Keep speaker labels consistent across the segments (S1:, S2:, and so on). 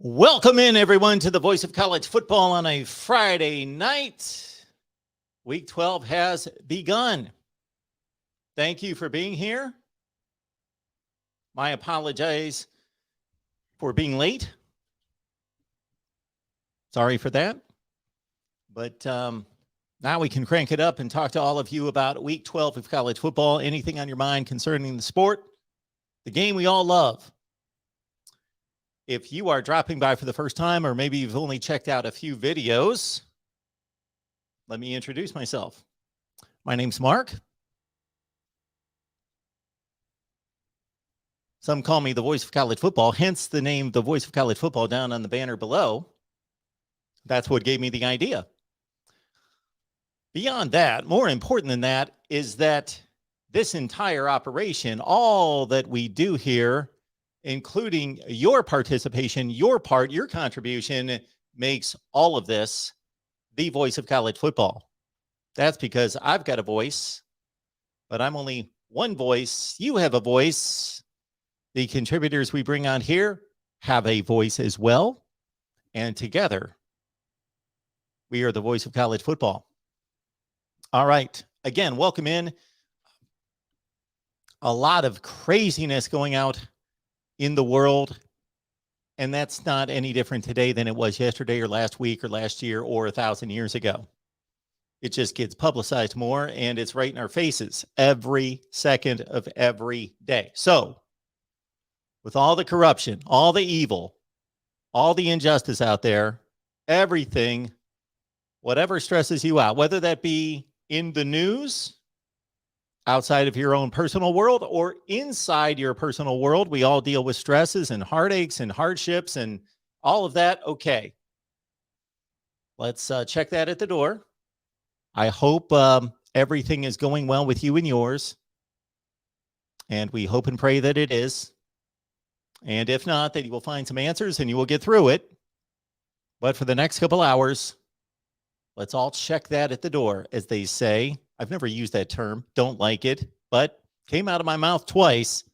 S1: Welcome in, everyone, to the Voice of College Football on a Friday night. Week 12 has begun. Thank you for being here. My apologies for being late. Sorry for that. But now we can crank it up and talk to all of you about Week 12 of college football, anything on your mind concerning the sport, the game we all love. If you are dropping by for the first time, or maybe you've only checked out a few videos, let me introduce myself. My name's Mark. Some call me the Voice of College Football, hence the name The Voice of College Football down on the banner below. That's what gave me the idea. Beyond that, more important than that, is that this entire operation, all that we do here, including your participation, your part, your contribution, makes all of this the Voice of College Football. That's because I've got a voice, but I'm only one voice. You have a voice. The contributors we bring on here have a voice as well. And together, we are the Voice of College Football. All right. Again, welcome in. A lot of craziness going out in the world, and that's not any different today than it was yesterday or last week or last year or 1,000 years ago. It just gets publicized more, and it's right in our faces every second of every day. So with all the corruption, all the evil, all the injustice out there, everything, whatever stresses you out, whether that be in the news, outside of your own personal world, or inside your personal world, we all deal with stresses and heartaches and hardships and all of that. Okay. Let's check that at the door. I hope everything is going well with you and yours. And we hope and pray that it is. And if not, that you will find some answers and you will get through it. But for the next couple hours, let's all check that at the door, as they say. I've never used that term. Don't like it, but came out of my mouth twice.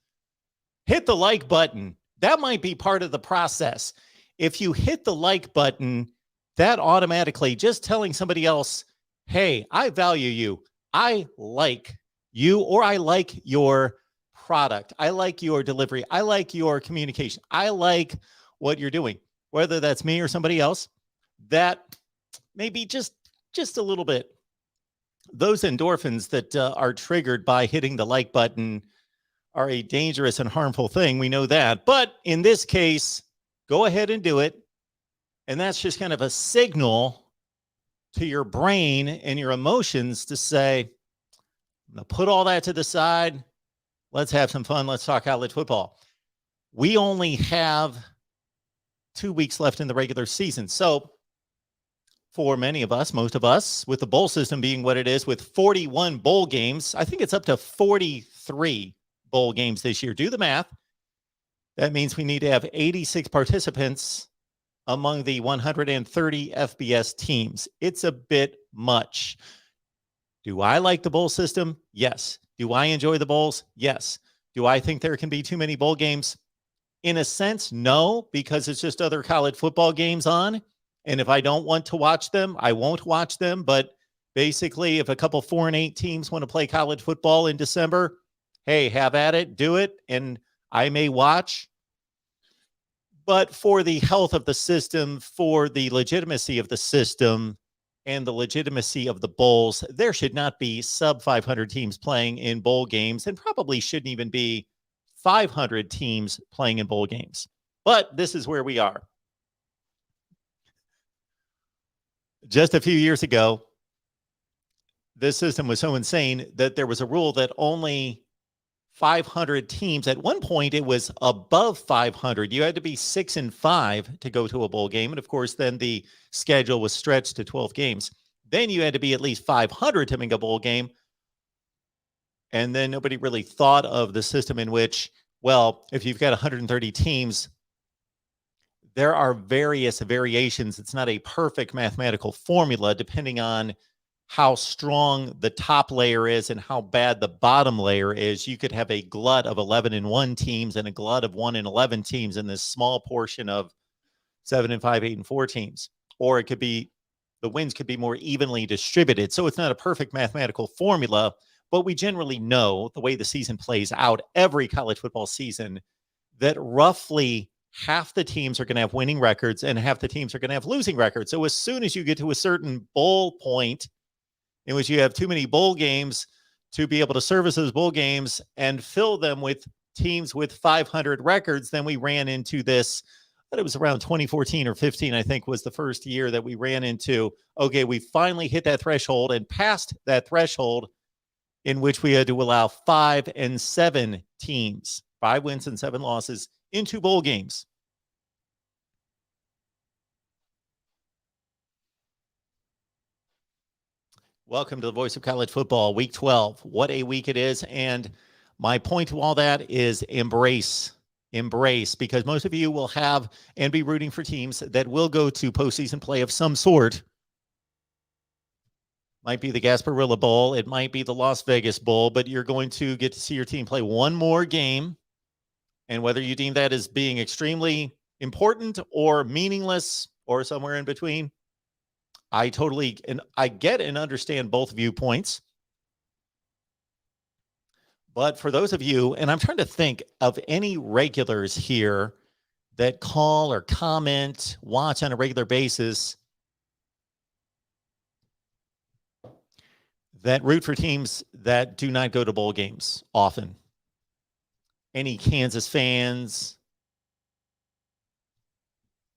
S1: Hit the like button. That might be part of the process. If you hit the like button, that automatically, just telling somebody else, hey, I value you. I like you, or I like your product. I like your delivery. I like your communication. I like what you're doing, whether that's me or somebody else. That maybe just a little bit. Those endorphins that are triggered by hitting the like button are a dangerous and harmful thing. We know that. But in this case, go ahead and do it. And that's just kind of a signal to your brain and your emotions to say, I'm going to put all that to the side. Let's have some fun. Let's talk college football. We only have 2 weeks left in the regular season. So for many of us, most of us, with the bowl system being what it is, with 41 bowl games, I think it's up to 43 bowl games this year. Do the math. That means we need to have 86 participants among the 130 FBS teams. It's a bit much. Do I like the bowl system? Yes. Do I enjoy the bowls? Yes. Do I think there can be too many bowl games? In a sense, no, because it's just other college football games on. And if I don't want to watch them, I won't watch them. But basically, if a couple 4-8 teams want to play college football in December, hey, have at it, do it, and I may watch. But for the health of the system, for the legitimacy of the system, and the legitimacy of the bowls, there should not be sub-500 teams playing in bowl games, and probably shouldn't even be 500 teams playing in bowl games. But this is where we are. Just a few years ago, this system was so insane that there was a rule that only 500 teams, at one point it was above 500. You had to be 6-5 to go to a bowl game. And of course, then the schedule was stretched to 12 games. Then you had to be at least 500 to make a bowl game. And then nobody really thought of the system in which, well, if you've got 130 teams, there are various variations. It's not a perfect mathematical formula depending on how strong the top layer is and how bad the bottom layer is. You could have a glut of 11-1 teams and a glut of 1-11 teams in this small portion of 7-5, 8-4 teams. Or it could be the wins could be more evenly distributed. So it's not a perfect mathematical formula, but we generally know the way the season plays out every college football season that roughly half the teams are going to have winning records and half the teams are going to have losing records. So as soon as you get to a certain bowl point in which you have too many bowl games to be able to service those bowl games and fill them with teams with 500 records, then we ran into this. But it was around 2014 or 15, I think, was the first year that we ran into, okay, we finally hit that threshold and passed that threshold in which we had to allow 5 and 7 teams, 5 wins and 7 losses, into bowl games. Welcome to the Voice of College Football, Week 12. What a week it is. And my point to all that is embrace, because most of you will have and be rooting for teams that will go to postseason play of some sort. Might be the Gasparilla Bowl. It might be the Las Vegas Bowl, but you're going to get to see your team play one more game. And whether you deem that as being extremely important or meaningless or somewhere in between, I get and understand both viewpoints. But for those of you, and I'm trying to think of any regulars here that call or comment, watch on a regular basis, that root for teams that do not go to bowl games often. Any Kansas fans?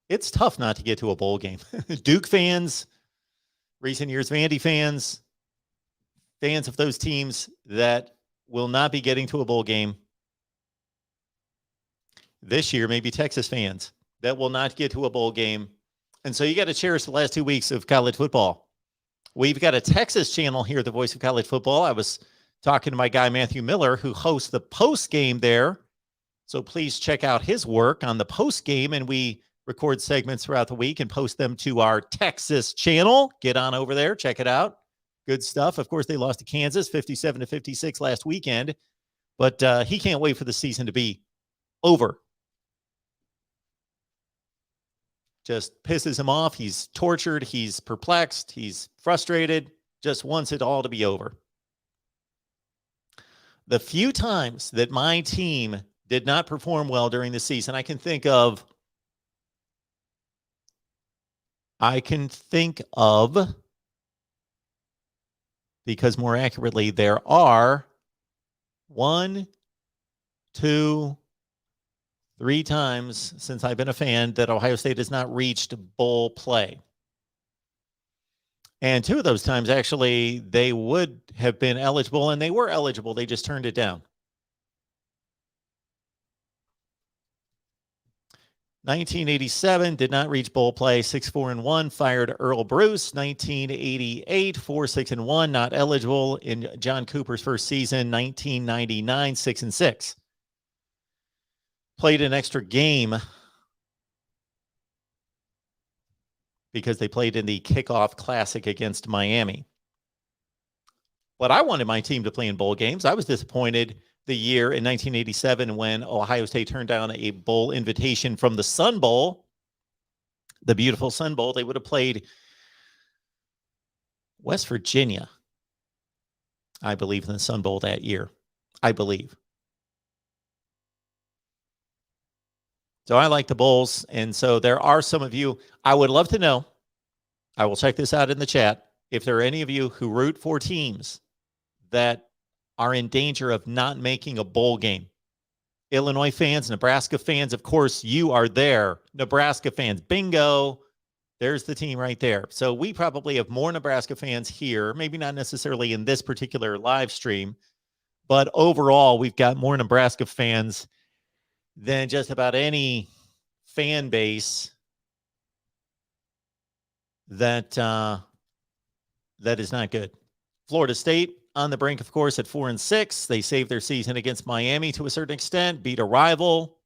S1: It's tough not to get to a bowl game. Duke fans, recent years Vandy fans, fans of those teams that will not be getting to a bowl game. This year, maybe Texas fans that will not get to a bowl game. And so you got to cherish the last 2 weeks of college football. We've got a Texas channel here at the Voice of College Football. I was talking to my guy, Matthew Miller, who hosts the post game there. So please check out his work on the post game. And we record segments throughout the week and post them to our Texas channel. Get on over there. Check it out. Good stuff. Of course, they lost to Kansas 57-56 last weekend, but he can't wait for the season to be over. Just pisses him off. He's tortured. He's perplexed. He's frustrated. Just wants it all to be over. The few times that my team did not perform well during the season, I can think of, because more accurately, there are 1, 2, 3 times since I've been a fan that Ohio State has not reached bowl play. And 2 of those times, actually, they would have been eligible, and they were eligible. They just turned it down. 1987 did not reach bowl play, 6-4-1, fired Earl Bruce. 1988, 4-6-1, not eligible in John Cooper's first season. 1999, 6-6. Played an extra game because they played in the kickoff classic against Miami. But I wanted my team to play in bowl games. I was disappointed the year in 1987 when Ohio State turned down a bowl invitation from the Sun Bowl, the beautiful Sun Bowl. They would have played West Virginia, I believe, in the Sun Bowl that year. I believe. So I like the Bulls. And so there are some of you, I would love to know, I will check this out in the chat, if there are any of you who root for teams that are in danger of not making a bowl game. Illinois fans, Nebraska fans, of course, you are there. Nebraska fans, bingo. There's the team right there. So we probably have more Nebraska fans here, maybe not necessarily in this particular live stream, but overall, we've got more Nebraska fans than just about any fan base that is not good. Florida State on the brink, of course, at 4-6. They saved their season against Miami to a certain extent, beat a rival,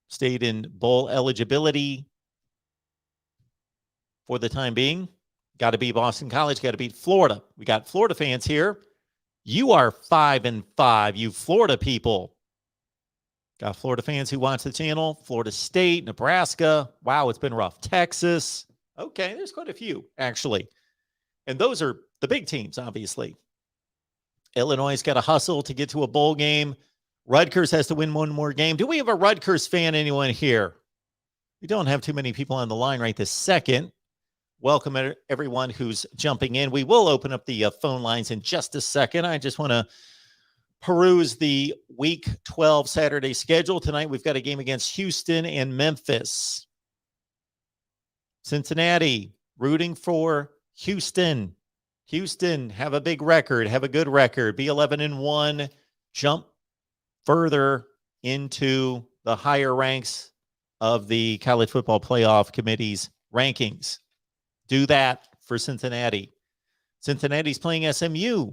S1: stayed in bowl eligibility for the time being. Got to beat Boston College, got to beat Florida. We got Florida fans here. You are 5-5, you Florida people. Got Florida fans who watch the channel. Florida State, Nebraska. Wow, it's been rough. Texas. Okay, there's quite a few, actually. And those are the big teams, obviously. Illinois got to hustle to get to a bowl game. Rutgers has to win one more game. Do we have a Rutgers fan, anyone here? We don't have too many people on the line right this second. Welcome everyone who's jumping in. We will open up the phone lines in just a second. I just want to peruse the Week 12 Saturday schedule. Tonight we've got a game against Houston and Memphis. Cincinnati rooting for Houston. Houston, have a big record, have a good record, be 11-1, jump further into the higher ranks of the College Football Playoff Committee's rankings. Do that for Cincinnati. Cincinnati's playing SMU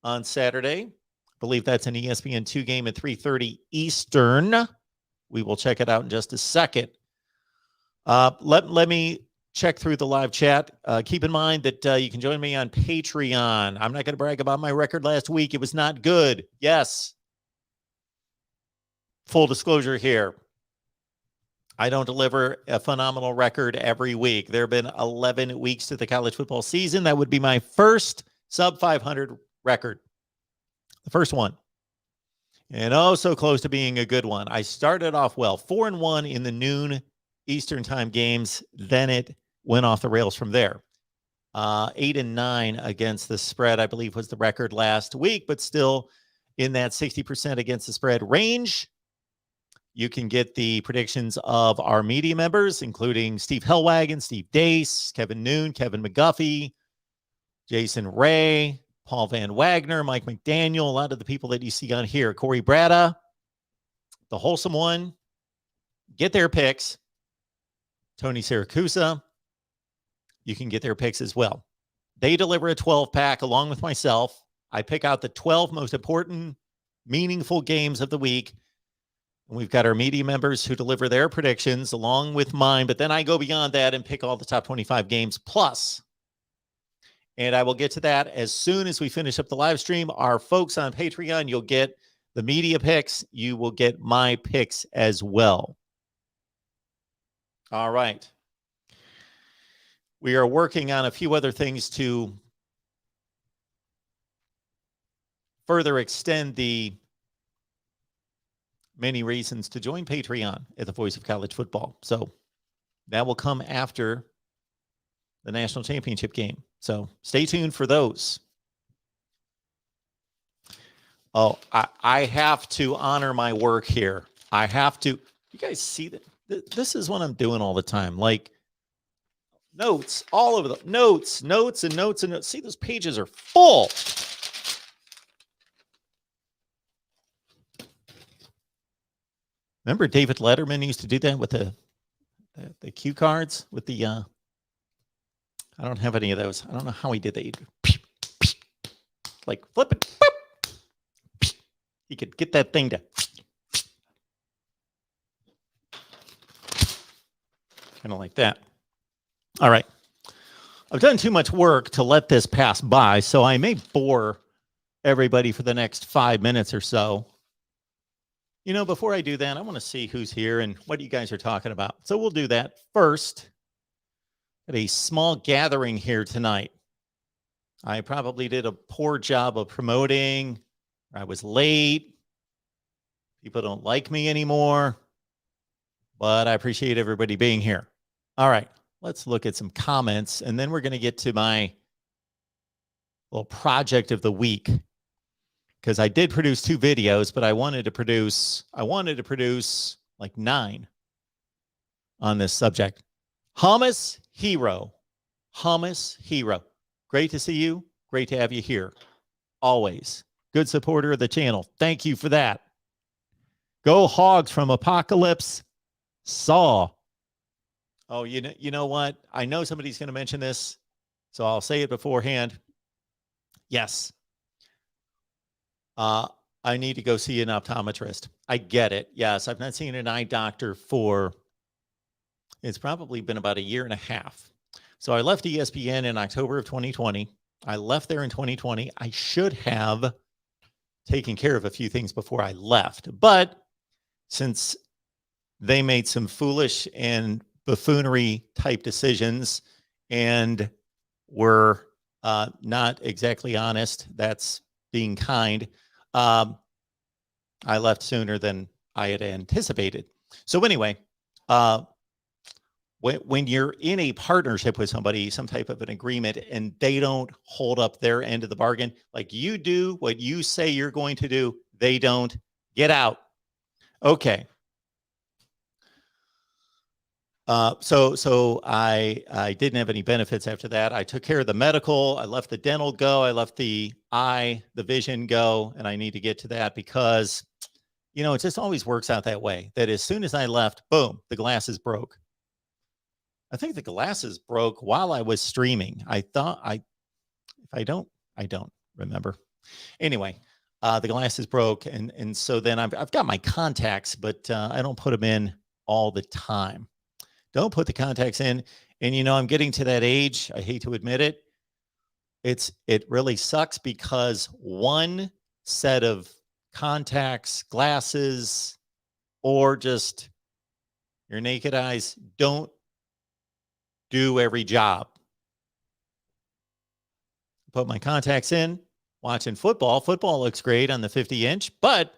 S1: on Saturday. I believe that's an ESPN2 game at 3:30 Eastern. We will check it out in just a second. Let me check through the live chat. Keep in mind that you can join me on Patreon. I'm not going to brag about my record last week. It was not good. Yes. Full disclosure here. I don't deliver a phenomenal record every week. There have been 11 weeks to the college football season. That would be my first sub 500 record. The first one. And oh, so close to being a good one. I started off well, 4-1 in the noon Eastern time games. Then it went off the rails from there. 8-9 against the spread, I believe, was the record last week, but still in that 60% against the spread range. You can get the predictions of our media members, including Steve Hellwagon, Steve Dace, Kevin Noon, Kevin McGuffey, Jason Ray, Paul Van Wagner, Mike McDaniel, a lot of the people that you see on here, Corey Bratta, the Wholesome One, get their picks. Tony Siracusa, you can get their picks as well. They deliver a 12-pack along with myself. I pick out the 12 most important, meaningful games of the week. And we've got our media members who deliver their predictions along with mine, but then I go beyond that and pick all the top 25 games plus. And I will get to that as soon as we finish up the live stream. Our folks on Patreon, you'll get the media picks. You will get my picks as well. All right. We are working on a few other things to further extend the many reasons to join Patreon at the Voice of College Football. So that will come after the national championship game. So stay tuned for those. Oh, I have to honor my work here. I have to. You guys see that? This is what I'm doing all the time. Like notes all over the notes. See, those pages are full. Remember David Letterman used to do that with the cue cards with the I don't have any of those. I don't know how he did that. Like flip it. He could get that thing to kind of like that. All right. I've done too much work to let this pass by, so I may bore everybody for the next 5 minutes or so. You know, before I do that, I want to see who's here and what you guys are talking about. So we'll do that first. At a small gathering here tonight. I probably did a poor job of promoting. I was late. People don't like me anymore. But I appreciate everybody being here. All right, let's look at some comments, and then we're going to get to my little project of the week. Because I did produce 2 videos, but I wanted to produce like 9 on this subject. Hummus Hero. Great to see you. Great to have you here. Always. Good supporter of the channel. Thank you for that. Go Hogs from Apocalypse Saw. Oh, you know what? I know somebody's going to mention this, so I'll say it beforehand. Yes. I need to go see an optometrist. I get it. Yes, I've not seen an eye doctor for, it's probably been about 1.5 years. So I left ESPN in October of 2020. I left there in 2020. I should have taken care of a few things before I left, but since they made some foolish and buffoonery type decisions and were not exactly honest. That's being kind. I left sooner than I had anticipated. So anyway, when you're in a partnership with somebody, some type of an agreement, and they don't hold up their end of the bargain, like you do what you say you're going to do, they don't, get out. Okay. So I didn't have any benefits after that. I took care of the medical. I let the dental go. I left the vision go, and I need to get to that because, it just always works out that way. That as soon as I left, boom, the glasses broke. I think the glasses broke while I was streaming. I don't remember. Anyway, the glasses broke, and so then I've got my contacts, but I don't put them in all the time. Don't put the contacts in. And, I'm getting to that age. I hate to admit it. It really sucks because one set of contacts, glasses, or just your naked eyes don't do every job. Put my contacts in, watching football. Football looks great on the 50-inch, but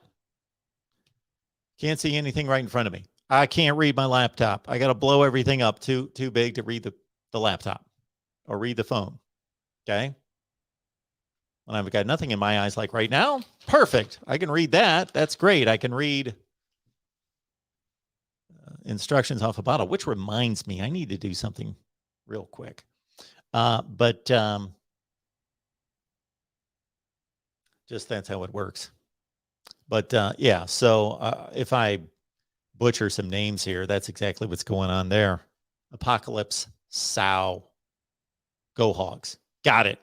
S1: can't see anything right in front of me. I can't read my laptop. I got to blow everything up too big to read the laptop or read the phone. Okay. When I've got nothing in my eyes like right now, perfect. I can read that. That's great. I can read instructions off a bottle, which reminds me, I need to do something real quick. But just that's how it works. But yeah, so if I butcher some names here, that's exactly what's going on there. Apocalypse, Sow, Go Hogs. Got it.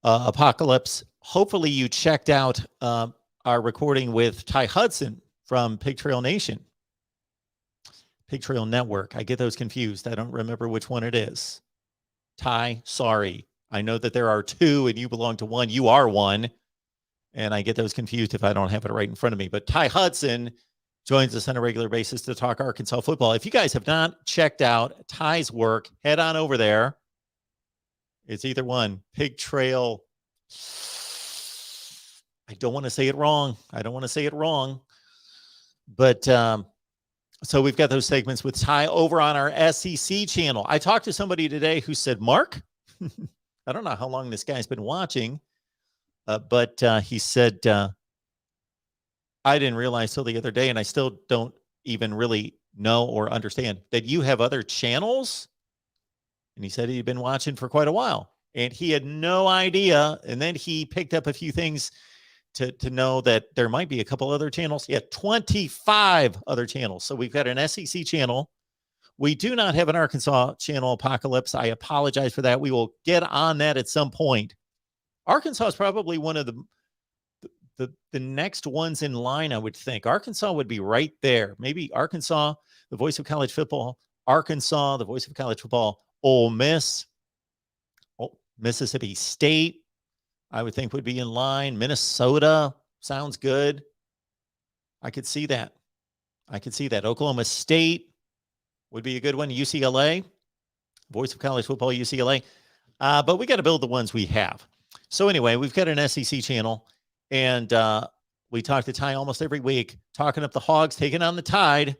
S1: Apocalypse, hopefully you checked out our recording with Ty Hudson from Pig Trail Nation. Pig Trail Network. I get those confused. I don't remember which one it is. Ty, sorry. I know that there are two and you belong to one. You are one. And I get those confused if I don't have it right in front of me. But Ty Hudson joins us on a regular basis to talk Arkansas football. If you guys have not checked out Ty's work, head on over there. It's either one. Pig Trail. I don't want to say it wrong. But so we've got those segments with Ty over on our SEC channel. I talked to somebody today who said, Mark, I don't know how long this guy's been watching. But he said, I didn't realize till the other day, and I still don't even really know or understand that you have other channels. And he said he'd been watching for quite a while, and he had no idea. And then he picked up a few things to know that there might be a couple other channels. Yeah, 25 other channels. So we've got an SEC channel. We do not have an Arkansas channel, Apocalypse. I apologize for that. We will get on that at some point. Arkansas is probably one of the next ones in line, I would think. Arkansas would be right there. Maybe Arkansas, the voice of college football. Arkansas, the voice of college football. Ole Miss. Mississippi State, I would think would be in line. Minnesota sounds good. I could see that. Oklahoma State would be a good one. UCLA, voice of college football, UCLA. But we got to build the ones we have. So anyway, we've got an SEC channel, and we talk to Ty almost every week, talking up the Hogs, taking on the Tide,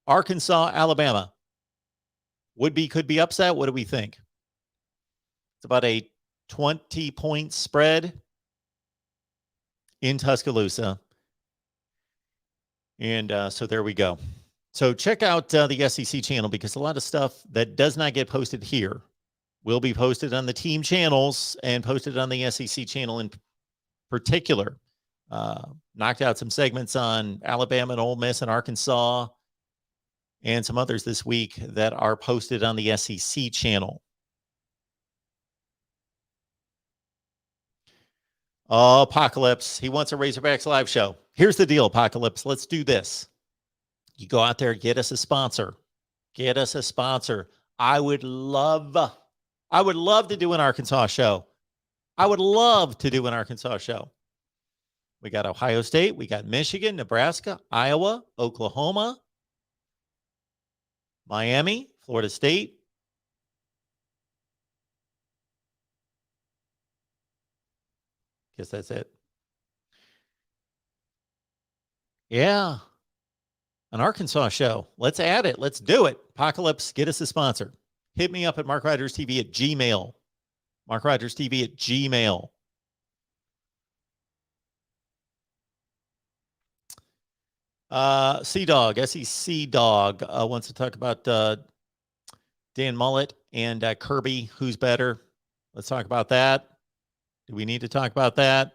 S1: Arkansas, Alabama. Could be upset. What do we think? It's about a 20-point spread in Tuscaloosa. And so there we go. So check out the SEC channel, because a lot of stuff that does not get posted here will be posted on the team channels and posted on the SEC channel in particular. Knocked out some segments on Alabama and Ole Miss and Arkansas and some others this week that are posted on the SEC channel. Oh, Apocalypse. He wants a Razorbacks live show. Here's the deal, Apocalypse. Let's do this. You go out there, get us a sponsor. I would love to do an Arkansas show. We got Ohio State. We got Michigan, Nebraska, Iowa, Oklahoma, Miami, Florida State. Guess that's it. Yeah. An Arkansas show. Let's add it. Let's do it. Apocalypse, get us a sponsor. Hit me up at MarkRogersTV at Gmail. MarkRogersTV at Gmail. C-Dog, SEC Dog wants to talk about Dan Mullet and Kirby. Who's better? Let's talk about that. Do we need to talk about that?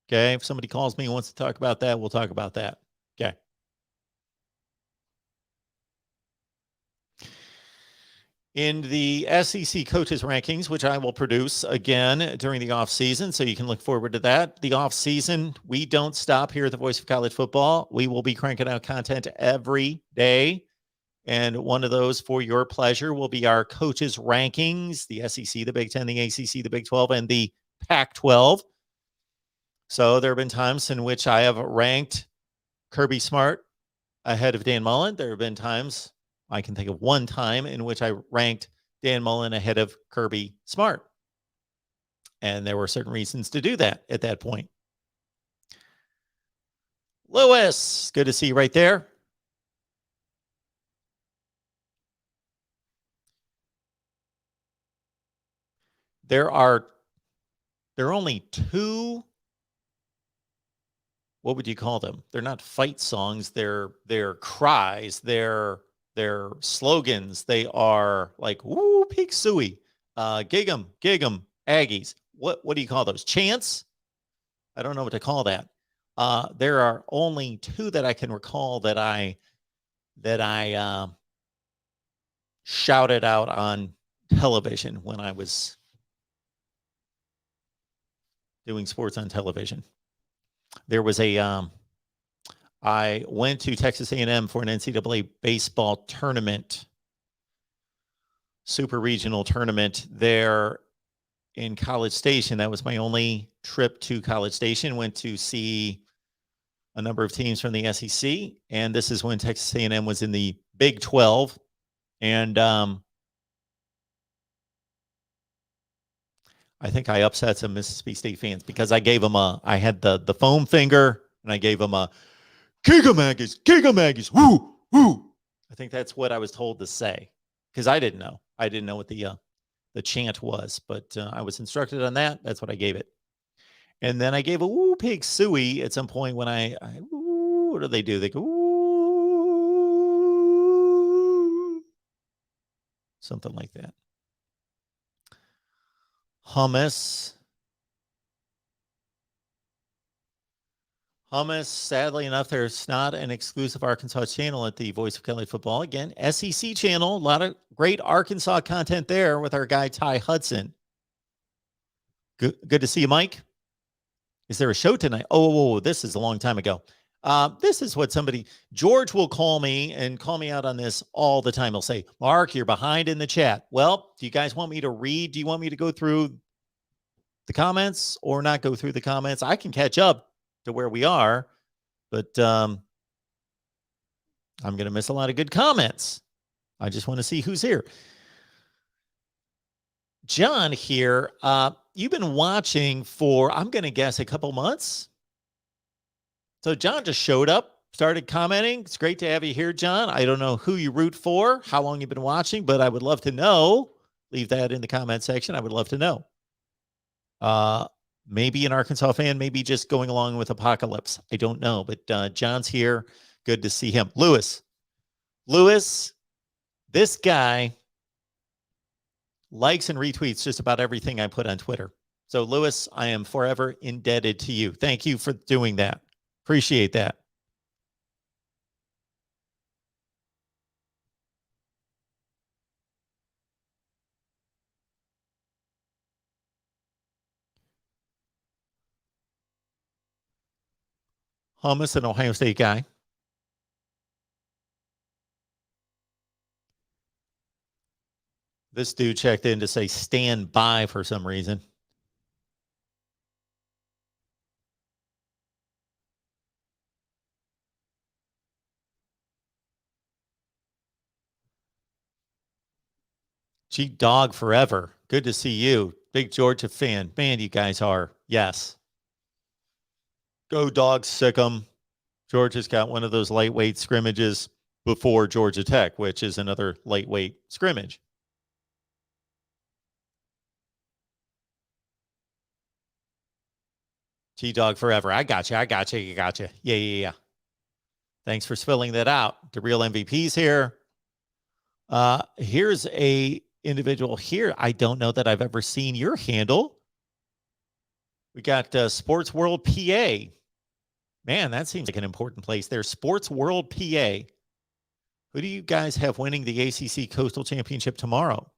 S1: Okay. If somebody calls me and wants to talk about that, we'll talk about that. Okay. In the SEC coaches rankings, which I will produce again during the offseason, so you can look forward to that. The offseason, we don't stop here at the Voice of College Football. We will be cranking out content every day. And one of those for your pleasure will be our coaches rankings, the SEC, the Big Ten, the ACC, the Big 12, and the Pac-12. So there have been times in which I have ranked Kirby Smart ahead of Dan Mullen. There have been times, I can think of one time, in which I ranked Dan Mullen ahead of Kirby Smart. And there were certain reasons to do that at that point. Lewis, good to see you right there. There are only two, what would you call them? They're not fight songs. They're cries. They're slogans. They are like, woo, peak suey, gig 'em, Aggies. What do you call those? Chants? I don't know what to call that. There are only two that I can recall that I shouted out on television when I was doing sports on television. There was I went to Texas A&M for an NCAA baseball tournament, super regional tournament there in College Station. That was my only trip to College Station. Went to see a number of teams from the SEC, and this is when Texas A&M was in the Big 12. And I think I upset some Mississippi State fans because I gave them I had the foam finger, and I gave them a kick 'em Aggies, woo, woo. I think that's what I was told to say because I didn't know. I didn't know what the chant was, but I was instructed on that. That's what I gave it. And then I gave a woo pig suey at some point when I woo, what do? They go woo, something like that. Hummus, sadly enough, there's not an exclusive Arkansas channel at the Voice of College Football. Again, SEC channel, a lot of great Arkansas content there with our guy Ty Hudson. Good to see you, Mike. Is there a show tonight? Oh, this is a long time ago. This is what George will call me and call me out on this all the time. He'll say, Mark, you're behind in the chat. Well, do you guys want me to read? Do you want me to go through the comments or not go through the comments? I can catch up to where we are, but I'm going to miss a lot of good comments. I just want to see who's here. John here, you've been watching for, I'm going to guess, a couple months. So John just showed up, started commenting. It's great to have you here, John. I don't know who you root for, how long you've been watching, but I would love to know. Leave that in the comment section. I would love to know. Maybe an Arkansas fan, maybe just going along with Apocalypse. I don't know, but John's here. Good to see him. Lewis, this guy likes and retweets just about everything I put on Twitter. So, Lewis, I am forever indebted to you. Thank you for doing that. Appreciate that. Hummus, an Ohio State guy. This dude checked in to say stand by for some reason. G-Dog forever. Good to see you. Big Georgia fan. Man, you guys are. Yes. Go Dogs, sick 'em. Georgia's got one of those lightweight scrimmages before Georgia Tech, which is another lightweight scrimmage. G-Dog forever. I got you. Yeah. Thanks for spelling that out. The real MVP's here. Here's a individual here. I don't know that I've ever seen your handle. We got Sports World PA. Man, that seems like an important place there. Sports World PA. Who do you guys have winning the ACC Coastal Championship tomorrow?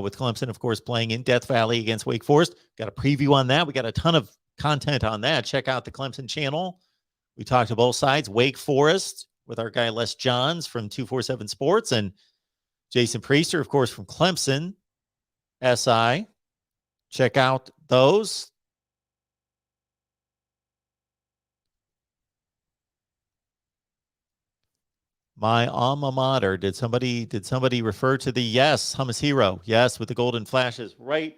S1: With Clemson, of course, playing in Death Valley against Wake Forest. Got a preview on that. We got a ton of content on that. Check out the Clemson channel. We talked to both sides. Wake Forest with our guy Les Johns from 247 Sports and Jason Priester, of course, from Clemson SI. Check out those. My alma mater. Did somebody refer to the yes, Hummus Hero? Yes, with the golden flashes. Right.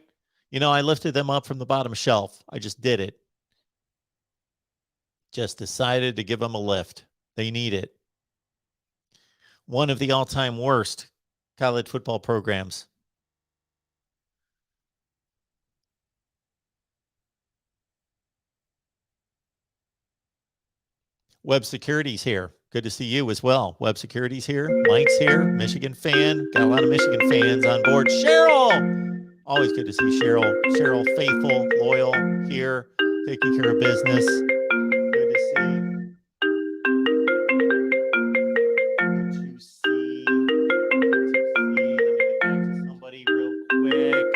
S1: You know, I lifted them up from the bottom shelf. I just did it. Just decided to give them a lift. They need it. One of the all-time worst college football programs. Web Security's here. Good to see you as well. Web Security's here. Mike's here. Michigan fan. Got a lot of Michigan fans on board. Cheryl! Always good to see Cheryl. Cheryl, faithful, loyal, here, taking care of business. Good to see. Good to see. Let me get back to somebody real quick.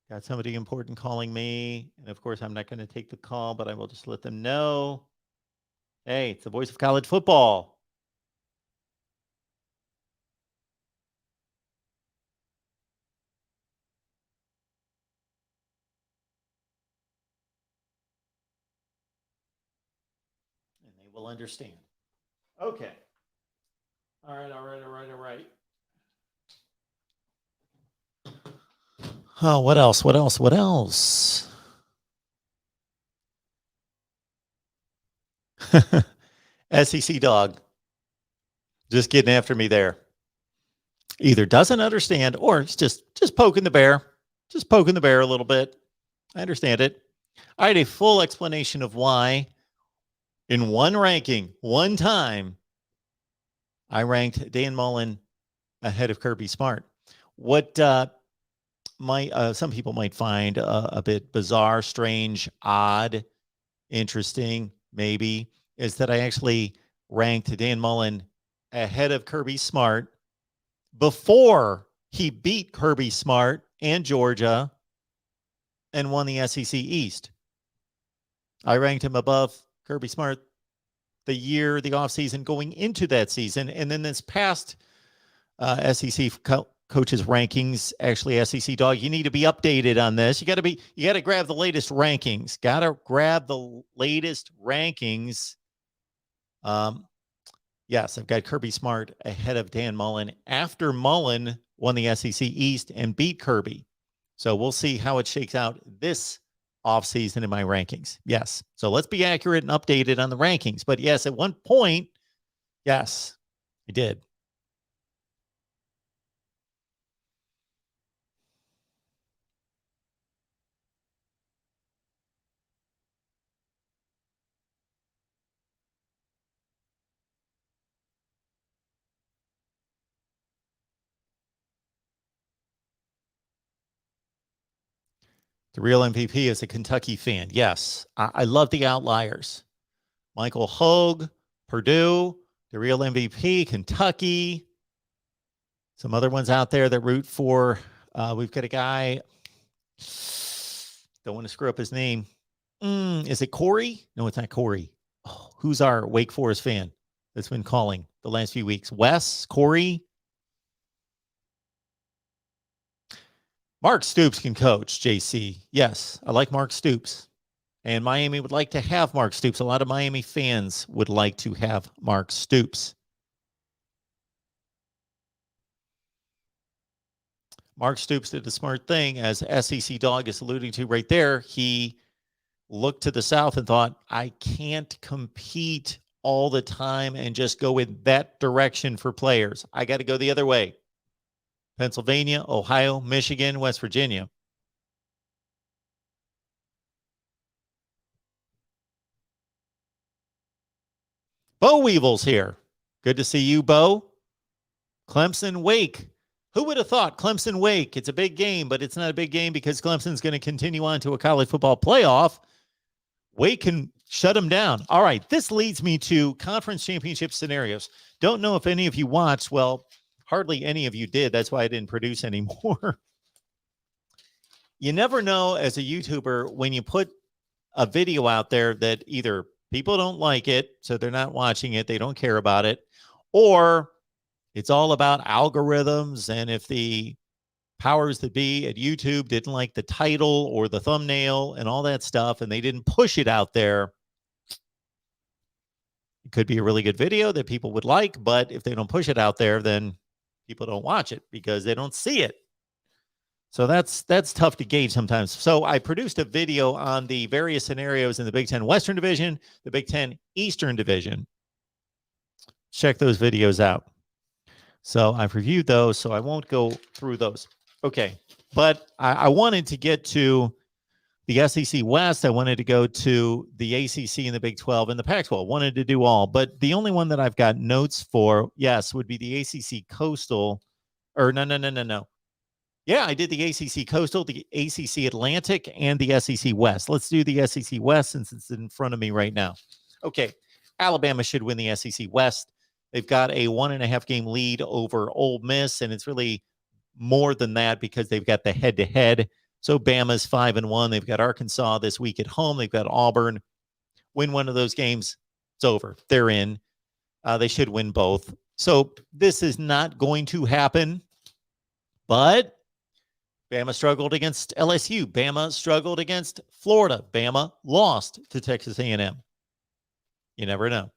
S1: Got somebody important calling me. And of course, I'm not going to take the call, but I will just let them know. Hey, it's the voice of college football. And they will understand. Okay. All right. Oh, what else? SEC dog. Just getting after me there. Either doesn't understand or it's just poking the bear. Just poking the bear a little bit. I understand it. I had a full explanation of why in one ranking, one time, I ranked Dan Mullen ahead of Kirby Smart. What some people might find a bit bizarre, strange, odd, interesting, maybe, is that I actually ranked Dan Mullen ahead of Kirby Smart before he beat Kirby Smart and Georgia and won the SEC East. I ranked him above Kirby Smart the offseason going into that season. And then this past SEC coaches rankings, actually SEC dog, you need to be updated on this. You got to grab the latest rankings. Got to grab the latest rankings. Yes, I've got Kirby Smart ahead of Dan Mullen after Mullen won the SEC East and beat Kirby. So we'll see how it shakes out this offseason in my rankings. Yes. So let's be accurate and updated on the rankings. But yes, at one point, yes, I did. The real MVP is a Kentucky fan. Yes, I love the outliers. Michael Hogue, Purdue, the real MVP, Kentucky. Some other ones out there that root for. We've got a guy. Don't want to screw up his name. Is it Corey? No, it's not Corey. Oh, who's our Wake Forest fan that's been calling the last few weeks? Wes, Corey. Mark Stoops can coach, JC. Yes, I like Mark Stoops. And Miami would like to have Mark Stoops. A lot of Miami fans would like to have Mark Stoops. Mark Stoops did a smart thing, as SEC Dog is alluding to right there. He looked to the south and thought, I can't compete all the time and just go in that direction for players. I got to go the other way. Pennsylvania, Ohio, Michigan, West Virginia. Bo Weevil's here. Good to see you, Bo. Clemson, Wake. Who would have thought Clemson, Wake? It's a big game, but it's not a big game because Clemson's going to continue on to a college football playoff. Wake can shut them down. All right, this leads me to conference championship scenarios. Don't know if any of you watched. Well, hardly any of you did. That's why I didn't produce any more. You never know as a YouTuber when you put a video out there that either people don't like it, so they're not watching it, they don't care about it, or it's all about algorithms. And if the powers that be at YouTube didn't like the title or the thumbnail and all that stuff, and they didn't push it out there, it could be a really good video that people would like, but if they don't push it out there, then people don't watch it because they don't see it. So that's tough to gauge sometimes. So I produced a video on the various scenarios in the Big Ten Western Division, the Big Ten Eastern Division. Check those videos out. So I've reviewed those, so I won't go through those. Okay, but I wanted to get to the SEC West. I wanted to go to the ACC and the Big 12 and the Pac-12. Wanted to do all, but the only one that I've got notes for, yes, would be the ACC Coastal. Or no. Yeah, I did the ACC Coastal, the ACC Atlantic, and the SEC West. Let's do the SEC West since it's in front of me right now. Okay, Alabama should win the SEC West. They've got a 1.5 game lead over Ole Miss, and it's really more than that because they've got the head-to-head. So Bama's 5-1. They've got Arkansas this week at home. They've got Auburn. Win one of those games, it's over. They're in. They should win both. So this is not going to happen, but Bama struggled against LSU. Bama struggled against Florida. Bama lost to Texas A&M. You never know.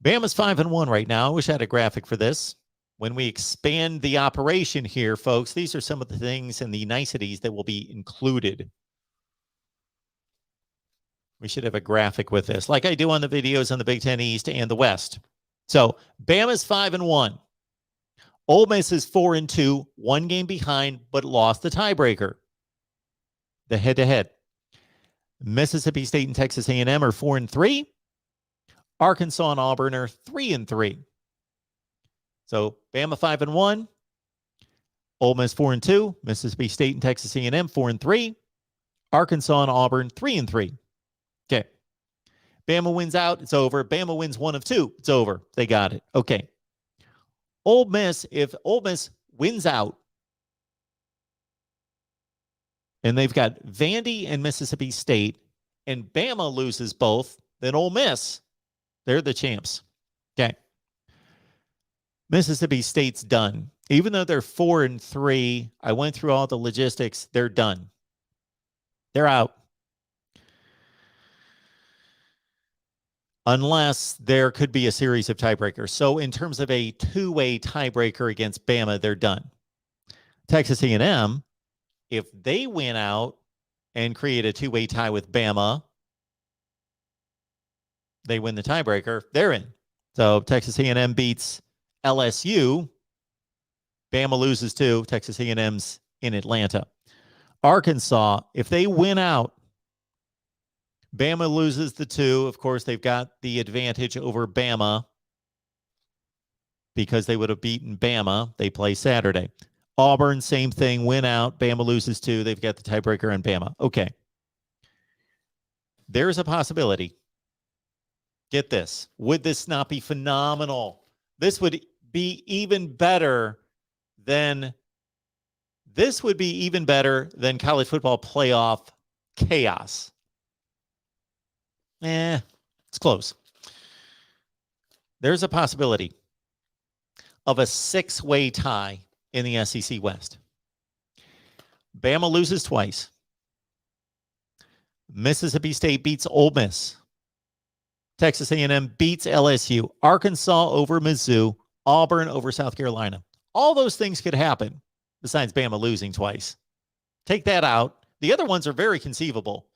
S1: Bama's 5-1 right now. I wish I had a graphic for this. When we expand the operation here, folks, these are some of the things and the niceties that will be included. We should have a graphic with this, like I do on the videos on the Big Ten East and the West. So Bama's 5-1. Ole Miss is 4-2, 1 game behind, but lost the tiebreaker. The head-to-head. Mississippi State and Texas A&M are 4-3. Arkansas and Auburn are 3-3. So Bama 5-1. Ole Miss 4-2. Mississippi State and Texas A&M 4-3. Arkansas and Auburn 3-3. Okay. Bama wins out. It's over. Bama wins 1 of 2. It's over. They got it. Okay. Ole Miss, if Ole Miss wins out, and they've got Vandy and Mississippi State, and Bama loses both, then Ole Miss, they're the champs. Okay. Mississippi State's done. Even though they're 4-3, I went through all the logistics, they're done. They're out. Unless there could be a series of tiebreakers. So in terms of a two-way tiebreaker against Bama, they're done. Texas A&M, if they win out and create a two-way tie with Bama, they win the tiebreaker, they're in. So Texas A&M beats LSU. Bama loses to Texas A&M's in Atlanta. Arkansas, if they win out, Bama loses the 2. Of course, they've got the advantage over Bama because they would have beaten Bama. They play Saturday. Auburn, same thing, win out. Bama loses 2. They've got the tiebreaker on Bama. Okay. There's a possibility. Get this. Would this not be phenomenal? This would be even better than college football playoff chaos. It's close. There's a possibility of a 6-way tie in the SEC West. Bama loses twice. Mississippi State beats Ole Miss. Texas A&M beats LSU. Arkansas over Mizzou. Auburn over South Carolina. All those things could happen. besides Bama losing twice. Take that out. The other ones are very conceivable.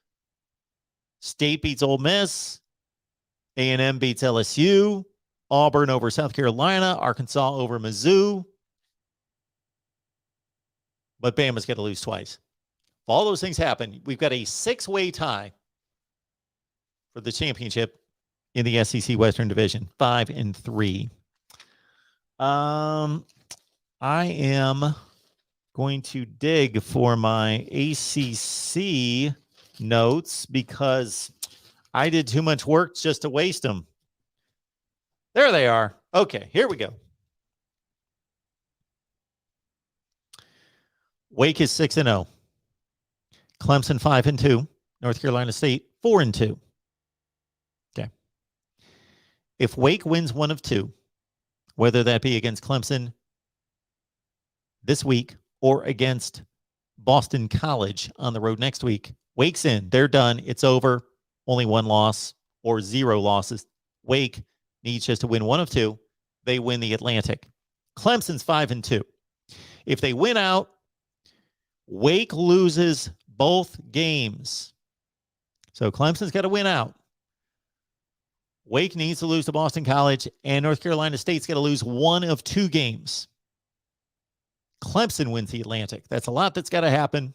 S1: State beats Ole Miss. A&M beats LSU. Auburn over South Carolina. Arkansas over Mizzou. But Bama's got to lose twice. If all those things happen, we've got a 6-way tie for the championship in the SEC Western Division, 5-3. I am going to dig for my ACC notes because I did too much work just to waste them. There they are. Okay, here we go. Wake is 6-0. Clemson 5-2. North Carolina State 4-2. Okay. If Wake wins one of two, whether that be against Clemson this week or against Boston College on the road next week, Wake's in. They're done. It's over. Only one loss or 0 losses. Wake needs just to win one of two. They win the Atlantic. Clemson's 5-2. If they win out, Wake loses both games. So Clemson's got to win out. Wake needs to lose to Boston College, and North Carolina State's got to lose one of 2 games. Clemson wins the Atlantic. That's a lot that's got to happen.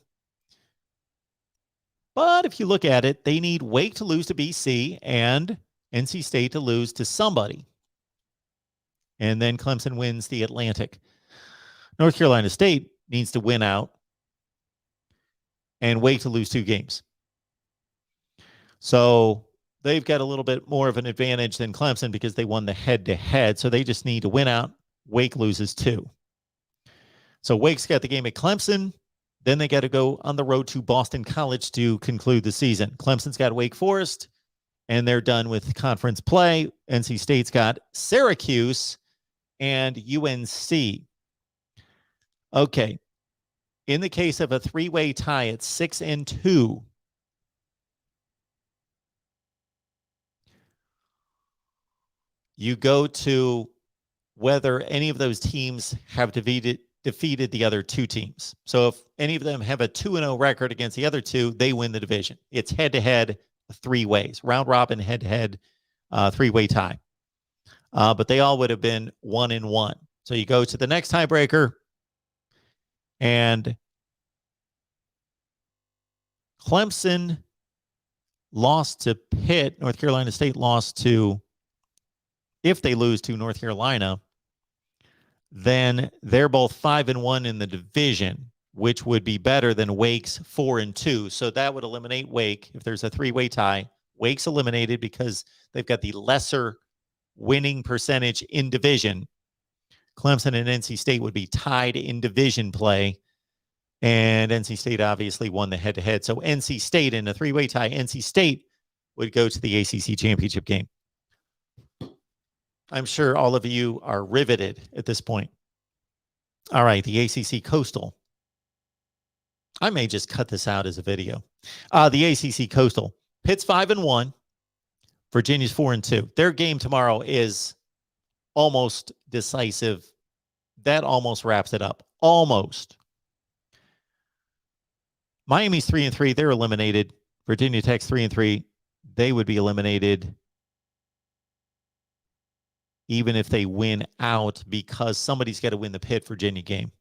S1: But if you look at it, they need Wake to lose to BC and NC State to lose to somebody. And then Clemson wins the Atlantic. North Carolina State needs to win out and Wake to lose 2 games. So they've got a little bit more of an advantage than Clemson because they won the head-to-head. So they just need to win out. Wake loses 2. So Wake's got the game at Clemson. Then they got to go on the road to Boston College to conclude the season. Clemson's got Wake Forest, and they're done with conference play. NC State's got Syracuse and UNC. Okay. In the case of a 3-way tie, it's 6-2. You go to whether any of those teams have defeated the other 2 teams. So if any of them have a 2-0 record against the other 2, they win the division. It's head-to-head 3 ways. Round robin, head-to-head 3-way tie. But they all would have been 1-1. So you go to the next tiebreaker, and Clemson lost to Pitt. North Carolina State lost to, if they lose to North Carolina, then they're both 5-1 in the division, which would be better than Wake's 4-2. So that would eliminate Wake. If there's a 3-way tie, Wake's eliminated because they've got the lesser winning percentage in division. Clemson and NC State would be tied in division play. And NC State obviously won the head-to-head. So NC State in a 3-way tie, NC State would go to the ACC championship game. I'm sure all of you are riveted at this point. All right, the ACC Coastal. I may just cut this out as a video. The ACC Coastal. Pitt's 5-1. Virginia's 4-2. Their game tomorrow is almost decisive. That almost wraps it up. Almost. Miami's 3-3. They're eliminated. Virginia Tech's 3-3. They would be eliminated even if they win out because somebody's got to win the Pitt-Virginia game.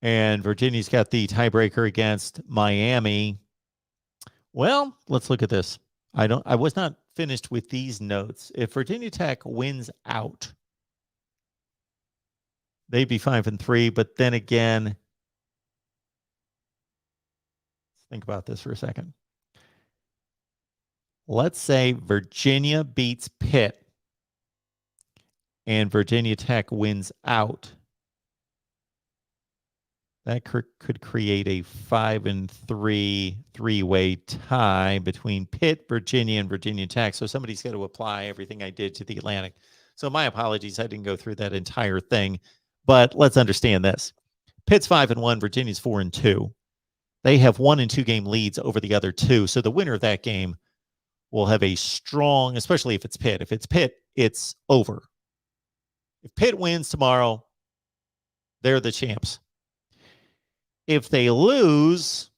S1: And Virginia's got the tiebreaker against Miami. Well, let's look at this. I was not finished with these notes. If Virginia Tech wins out, they'd be 5-3, but then again, let's think about this for a second. Let's say Virginia beats Pitt and Virginia Tech wins out. That could create a 5-3 3-way tie between Pitt, Virginia, and Virginia Tech. So somebody's got to apply everything I did to the Atlantic. So my apologies. I didn't go through that entire thing. But let's understand this. Pitt's 5-1, Virginia's 4-2. They have 1- and 2-game leads over the other 2. So the winner of that game will have a strong, especially if it's Pitt. If it's Pitt, it's over. If Pitt wins tomorrow, they're the champs. If they lose,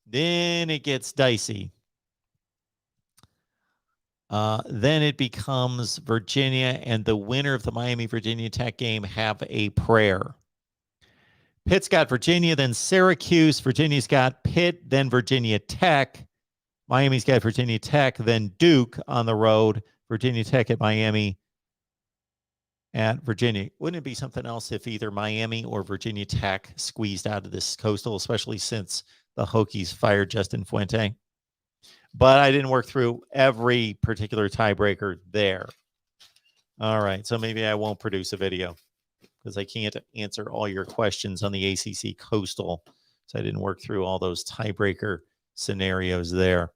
S1: then it gets dicey. Then it becomes Virginia, and the winner of the Miami-Virginia Tech game have a prayer. Pitt's got Virginia, then Syracuse. Virginia's got Pitt, then Virginia Tech. Miami's got Virginia Tech, then Duke on the road. Virginia Tech at Miami at Virginia. Wouldn't it be something else if either Miami or Virginia Tech squeezed out of this Coastal, especially since the Hokies fired Justin Fuente? But I didn't work through every particular tiebreaker there. All right, so maybe I won't produce a video because I can't answer all your questions on the ACC Coastal. So I didn't work through all those tiebreaker scenarios there.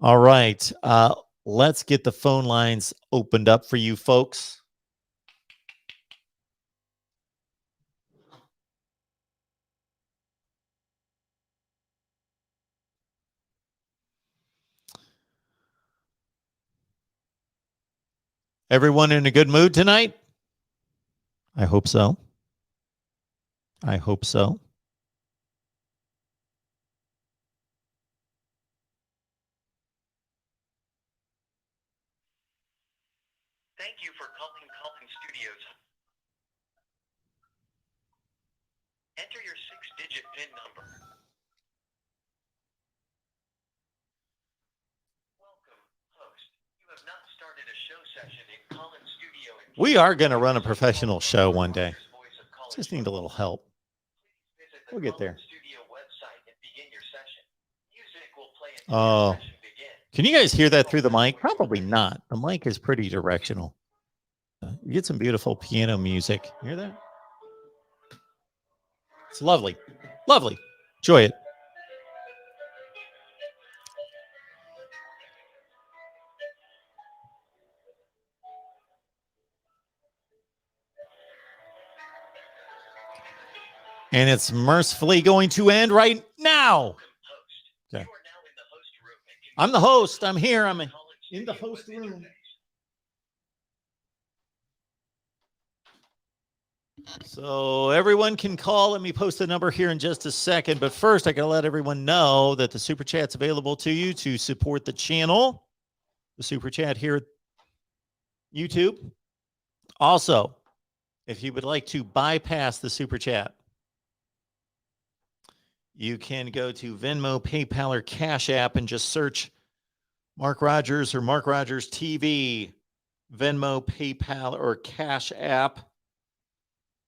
S1: All right, let's get the phone lines opened up for you folks. Everyone in a good mood tonight? I hope so. I hope so.
S2: Thank you for calling Studios. Enter your 6-digit PIN number. Welcome, host. You have not started a show session in Collins Studio.
S1: We are going to run a professional show one day. Just need a little help. We'll get there. Oh, can you guys hear that through the mic? Probably not. The mic is pretty directional. You get some beautiful piano music. You hear that? It's lovely. Lovely. Enjoy it. And it's mercifully going to end right now. Okay. I'm the host. I'm here. I'm in the host room. So everyone can call. Let me post the number here in just a second. But first, I got to let everyone know that the Super Chat's available to you to support the channel. The Super Chat here at YouTube. Also, if you would like to bypass the Super Chat, you can go to Venmo, PayPal, or Cash App and just search Mark Rogers or Mark Rogers TV, Venmo, PayPal, or Cash App,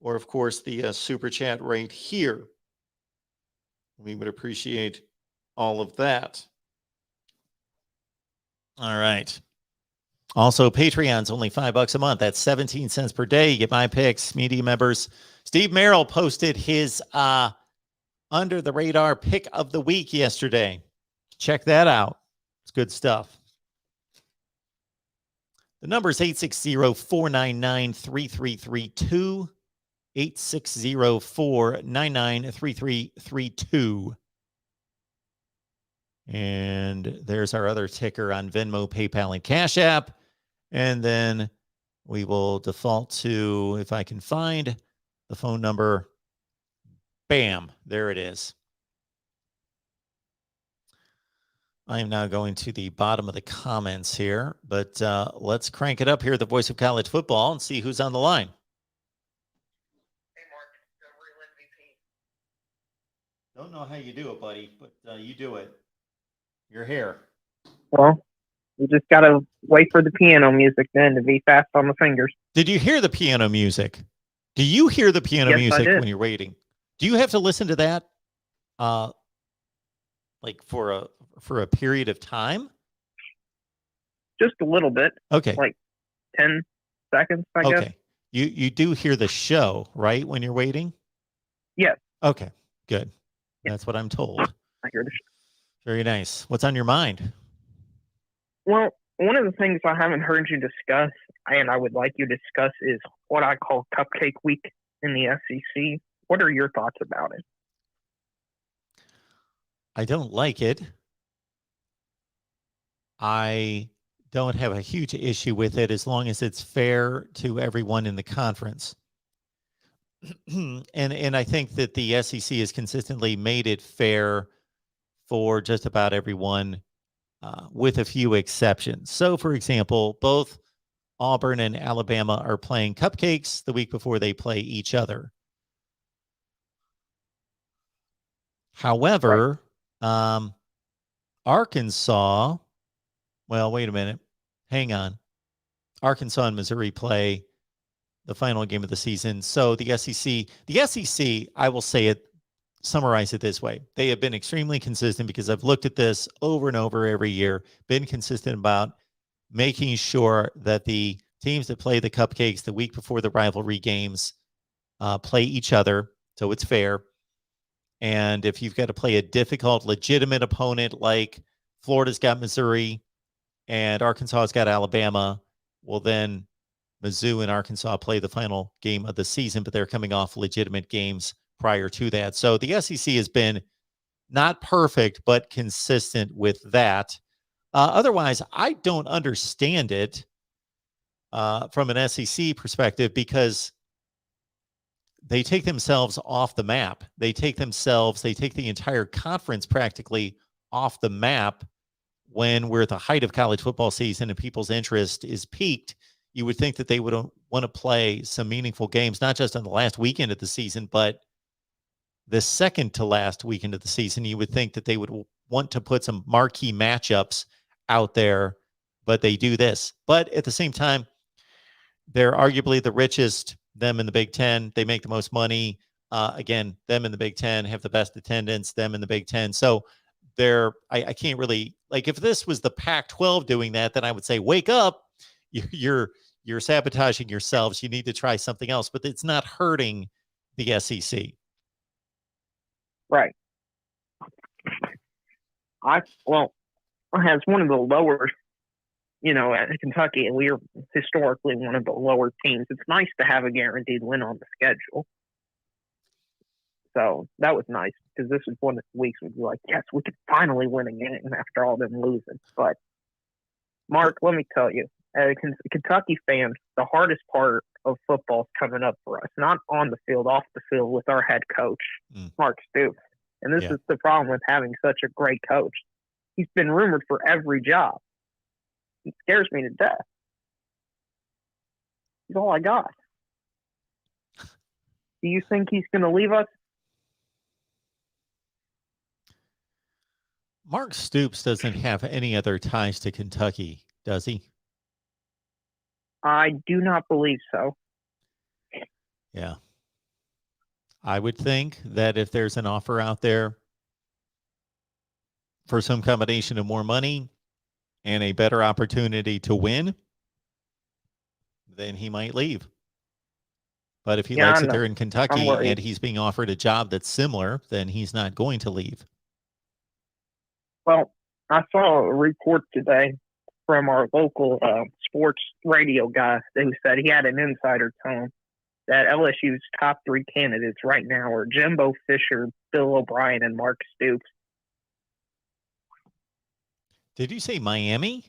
S1: or of course the Super Chat right here. We would appreciate all of that. All right. Also, Patreon's only $5 a month. That's 17 cents per day. You get my picks, media members. Steve Merrill posted his under the radar pick of the week yesterday. Check that out. It's good stuff. The number is 860-499-3332. 860-499-3332. And there's our other ticker on Venmo, PayPal, and Cash App. And then we will default to, if I can find the phone number, bam, there it is. I am now going to the bottom of the comments here, but let's crank it up here at the Voice of College Football and see who's on the line.
S2: Hey, Mark, real MVP.
S1: Don't know how you do it, buddy, but you do it. You're here.
S3: Well, you just got to wait for the piano music then to be fast on the fingers.
S1: Did you hear the piano music? Do you hear the piano music when you're waiting? Do you have to listen to that like for a period of time?
S3: Just a little bit.
S1: Okay.
S3: Like 10 seconds, I guess.
S1: Okay. You do hear the show, right, when you're waiting?
S3: Yes.
S1: Okay, good.
S3: Yes.
S1: That's what I'm told.
S3: I hear the show.
S1: Very nice. What's on your mind?
S3: Well, one of the things I haven't heard you discuss, and I would like you to discuss, is what I call Cupcake Week in the SEC. What are your thoughts about it?
S1: I don't like it. I don't have a huge issue with it as long as it's fair to everyone in the conference. and I think that the SEC has consistently made it fair for just about everyone, with a few exceptions. So, for example, both Auburn and Alabama are playing cupcakes the week before they play each other. However, Arkansas, well, wait a minute. Hang on. Arkansas and Missouri play the final game of the season. So the SEC, I will say it, summarize it this way. They have been extremely consistent because I've looked at this over and over every year, been consistent about making sure that the teams that play the cupcakes the week before the rivalry games play each other. So it's fair. And if you've got to play a difficult, legitimate opponent like Florida's got Missouri and Arkansas's got Alabama, well, then Mizzou and Arkansas play the final game of the season, but they're coming off legitimate games prior to that. So the SEC has been not perfect, but consistent with that. Otherwise, I don't understand it from an SEC perspective because they take themselves off the map. They take the entire conference practically off the map when we're at the height of college football season and people's interest is peaked. You would think that they would want to play some meaningful games, not just on the last weekend of the season, but the second to last weekend of the season. You would think that they would want to put some marquee matchups out there, but they do this. But at the same time, they're arguably the richest, them in the Big Ten. They make the most money. Again, them in the Big Ten have the best attendance, them in the Big Ten. So I can't really, like, if this was the Pac-12 doing that, then I would say, wake up. You're sabotaging yourselves. You need to try something else, but it's not hurting the SEC.
S3: Right. As one of the lower, at Kentucky, and we are historically one of the lower teams. It's nice to have a guaranteed win on the schedule. So that was nice because this was one of the weeks we'd be like, yes, we could finally win a game after all them losing. But Mark, let me tell you, as a Kentucky fan, the hardest part of football is coming up for us, not on the field, off the field with our head coach, Mark Stoops. And this is the problem with having such a great coach. He's been rumored for every job. It scares me to death. He's all I got. Do you think he's going to leave us?
S1: Mark Stoops doesn't have any other ties to Kentucky, does he?
S3: I do not believe so.
S1: Yeah. I would think that if there's an offer out there for some combination of more money and a better opportunity to win, then he might leave. But if he likes it there in Kentucky and he's being offered a job that's similar, then he's not going to leave.
S3: Well, I saw a report today from our local sports radio guy who said he had an insider tell him that LSU's top three candidates right now are Jimbo Fisher, Bill O'Brien, and Mark Stoops.
S1: Did you say Miami?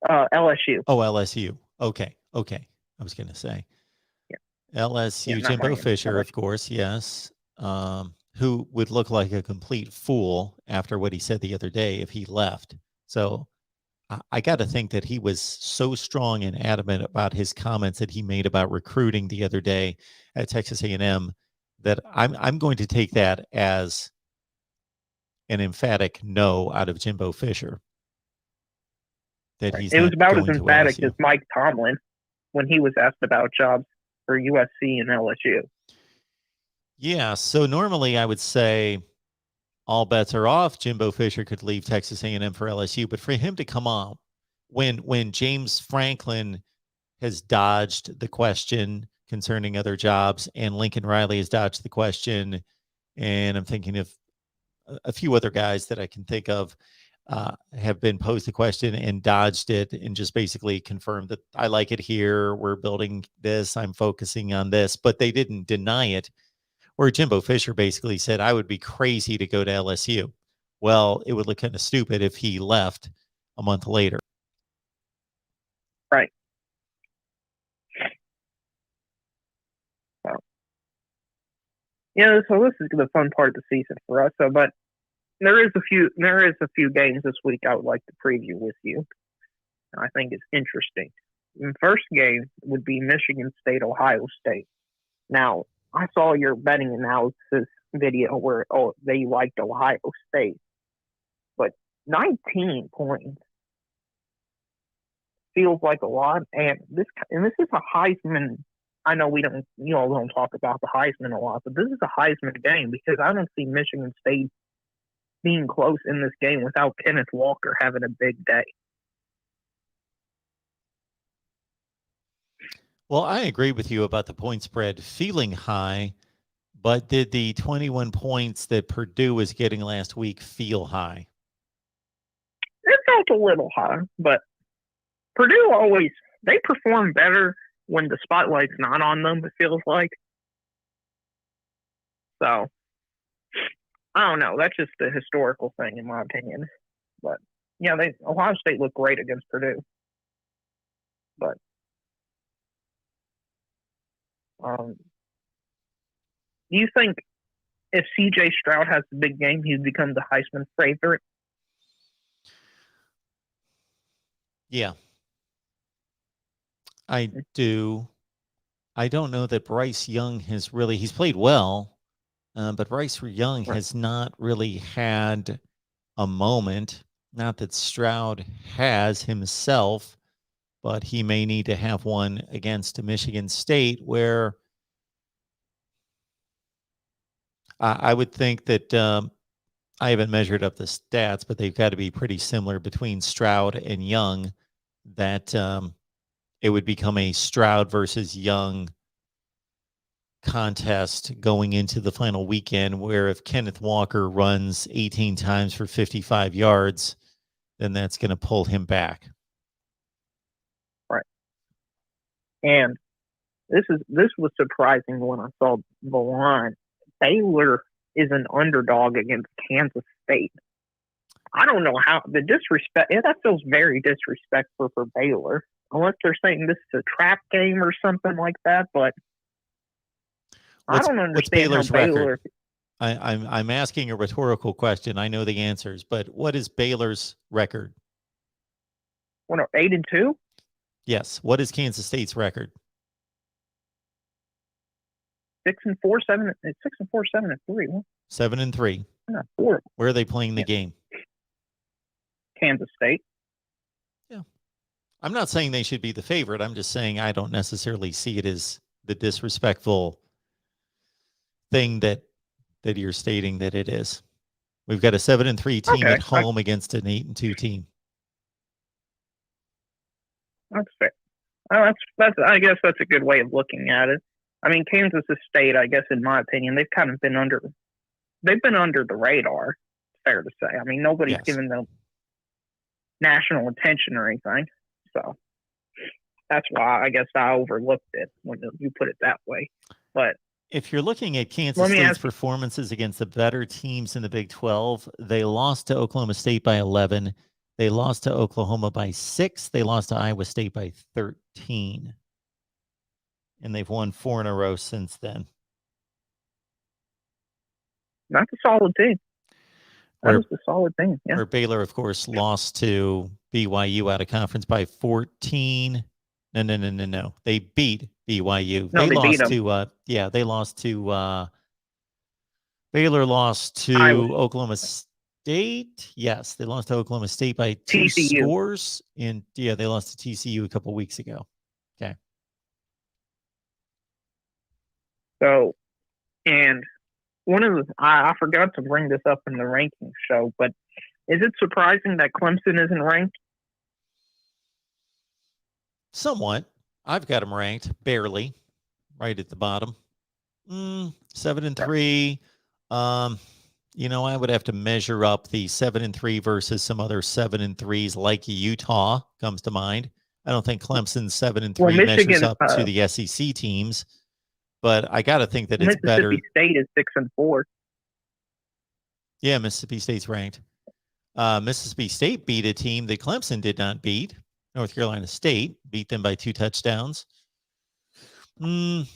S3: LSU.
S1: Oh, LSU. Okay. I was going to say. Yeah. LSU, Jimbo Miami. Fisher, LSU. Of course, yes. Who would look like a complete fool after what he said the other day if he left. So I got to think that he was so strong and adamant about his comments that he made about recruiting the other day at Texas A&M that I'm going to take that as an emphatic no out of Jimbo Fisher. That he's
S3: it was about as emphatic as Mike Tomlin when he was asked about jobs for USC and LSU. Yeah,
S1: so normally I would say all bets are off. Jimbo Fisher could leave Texas A&M for LSU, but for him to come on when James Franklin has dodged the question concerning other jobs and Lincoln Riley has dodged the question, and I'm thinking of a few other guys that I can think of have been posed the question and dodged it and just basically confirmed that I like it here. We're building this. I'm focusing on this, but they didn't deny it. Where Jimbo Fisher basically said, I would be crazy to go to LSU. Well, it would look kind of stupid if he left a month later.
S3: Right. So, yeah, so this is the fun part of the season for us. So, but there is a few games this week I would like to preview with you. I think it's interesting. The first game would be Michigan State, Ohio State. Now, I saw your betting analysis video where they liked Ohio State, but 19 points feels like a lot. And this is a Heisman. I know you all don't talk about the Heisman a lot, but this is a Heisman game because I don't see Michigan State being close in this game without Kenneth Walker having a big day.
S1: Well, I agree with you about the point spread feeling high, but did the 21 points that Purdue was getting last week feel high?
S3: It felt a little high, but Purdue they perform better when the spotlight's not on them, it feels like. So, I don't know. That's just a historical thing, in my opinion. But, yeah, Ohio State looked great against Purdue. But, do you think if C.J. Stroud has a big game, he'd become the Heisman favorite?
S1: Yeah. I do. I don't know that Bryce Young he's played well, but Bryce Young has not really had a moment. Not that Stroud has himself, but he may need to have one against Michigan State where I would think that I haven't measured up the stats, but they've got to be pretty similar between Stroud and Young, that it would become a Stroud versus Young contest going into the final weekend, where if Kenneth Walker runs 18 times for 55 yards, then that's going to pull him back.
S3: Right. And this was surprising when I saw the line. Baylor is an underdog against Kansas State. I don't know how the disrespect. That feels very disrespectful for Baylor, unless they're saying this is a trap game or something like that. But I don't understand
S1: what's Baylor's
S3: how Baylor.
S1: Record? I'm asking a rhetorical question. I know the answers, but what is Baylor's record?
S3: 8-2.
S1: Yes. What is Kansas State's record?
S3: 6-4, 7. It's 6-4, 7-3.
S1: 7-3.
S3: Not 4.
S1: Where are they playing the game?
S3: Kansas State.
S1: Yeah. I'm not saying they should be the favorite. I'm just saying I don't necessarily see it as the disrespectful thing that you're stating that it is. We've got a 7-3 team at home against an 8-2 team.
S3: That's fair. I guess that's a good way of looking at it. I mean, Kansas State, I guess, in my opinion, they've kind of been under the radar. Fair to say. I mean, nobody's given them national attention or anything. So that's why I guess I overlooked it when you put it that way. But
S1: if you're looking at Kansas State's performances against the better teams in the Big 12, they lost to Oklahoma State by 11. They lost to Oklahoma by 6. They lost to Iowa State by 13. And they've won 4 in a row since then.
S3: That's a solid team. That was a solid team. Yeah.
S1: Where Baylor, of course, lost to BYU out of conference by 14. No. They beat BYU.
S3: No,
S1: they
S3: lost
S1: to they lost to Baylor lost to Oklahoma State. Yes, they lost to Oklahoma State by 2 scores. And they lost to TCU a couple weeks ago. Okay.
S3: So, and I forgot to bring this up in the rankings show, but is it surprising that Clemson isn't ranked?
S1: Somewhat. I've got them ranked barely, right at the bottom. 7-3. I would have to measure up the 7-3 versus some other 7-3s like Utah comes to mind. I don't think Clemson's 7-3 measures up to the SEC teams, but I got to think that it's better.
S3: Mississippi State is 6-4.
S1: Yeah, Mississippi State's ranked. Mississippi State beat a team that Clemson did not beat. North Carolina State beat them by 2 touchdowns. We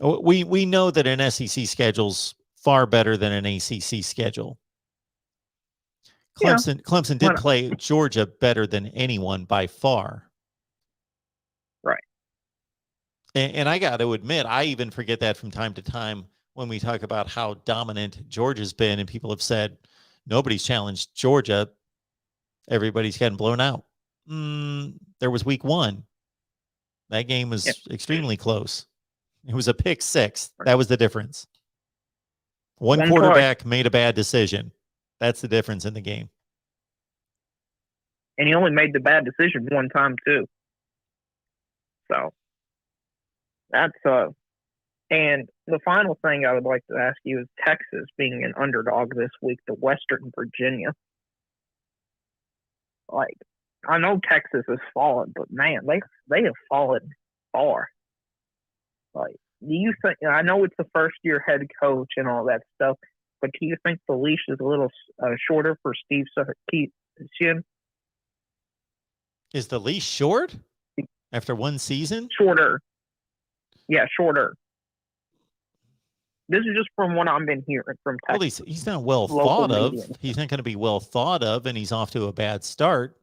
S1: know that an SEC schedule's far better than an ACC schedule.
S3: Yeah.
S1: Clemson did play Georgia better than anyone by far.
S3: Right.
S1: And I got to admit, I even forget that from time to time when we talk about how dominant Georgia's been, and people have said nobody's challenged Georgia. Everybody's gotten blown out. There was week 1. That game was extremely close. It was a pick 6. That was the difference. One quarterback made a bad decision. That's the difference in the game.
S3: And he only made the bad decision one time too. So that's and the final thing I would like to ask you is Texas being an underdog this week to Western Virginia. Like, I know Texas has fallen, but man, they have fallen far. Like, do you think? I know it's the first year head coach and all that stuff, but do you think the leash is a little shorter for Steve Sarkisian?
S1: Is the leash short after one season?
S3: Shorter. Yeah, shorter. This is just from what I've been hearing from Texas.
S1: Well, he's not well thought of. He's not going to be well thought of, and he's off to a bad start.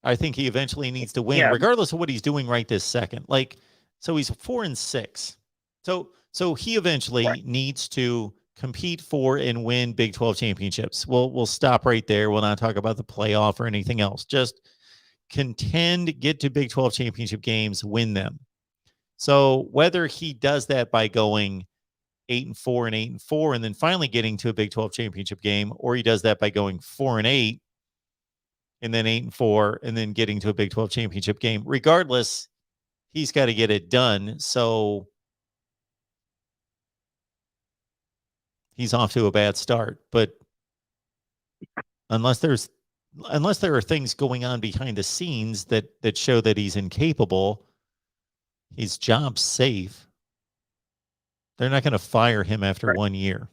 S1: I think he eventually needs to win, regardless of what he's doing right this second. Like, so he's 4-6. So he eventually needs to compete for and win Big 12 championships. We'll stop right there. We'll not talk about the playoff or anything else. Just contend, get to Big 12 championship games, win them. So whether he does that by going 8-4 and 8-4, and then finally getting to a Big 12 championship game, or he does that by going 4-8 and then 8-4, and then getting to a Big 12 championship game, regardless, he's got to get it done. So he's off to a bad start, but unless there are things going on behind the scenes that show that he's incapable, his job's safe. They're not going to fire him after 1 year.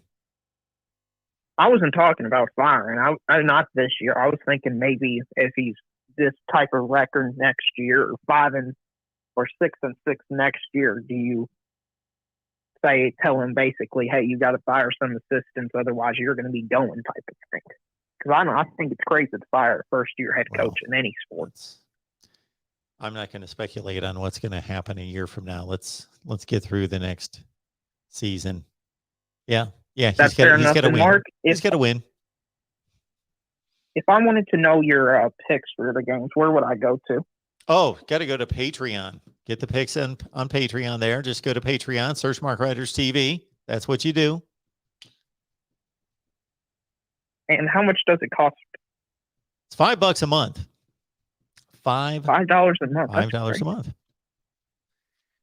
S3: I wasn't talking about firing. I not this year. I was thinking maybe if he's this type of record next year, or 5-6 next year, do you tell him basically, hey, you got to fire some assistants, otherwise you're going to be going type of thing? Because I think it's crazy to fire a first-year head coach in any sports.
S1: I'm not going to speculate on what's going to happen a year from now. Let's get through the next season. Yeah, he's got to win.
S3: Mark,
S1: he's got to win.
S3: If I wanted to know your picks for the games, where would I go to?
S1: Oh, got to go to Patreon. Get the picks on Patreon there. Just go to Patreon, search MarkRogersTV. That's what you do.
S3: And how much does it cost?
S1: It's $5 a month. $5
S3: a month.
S1: $5 a month.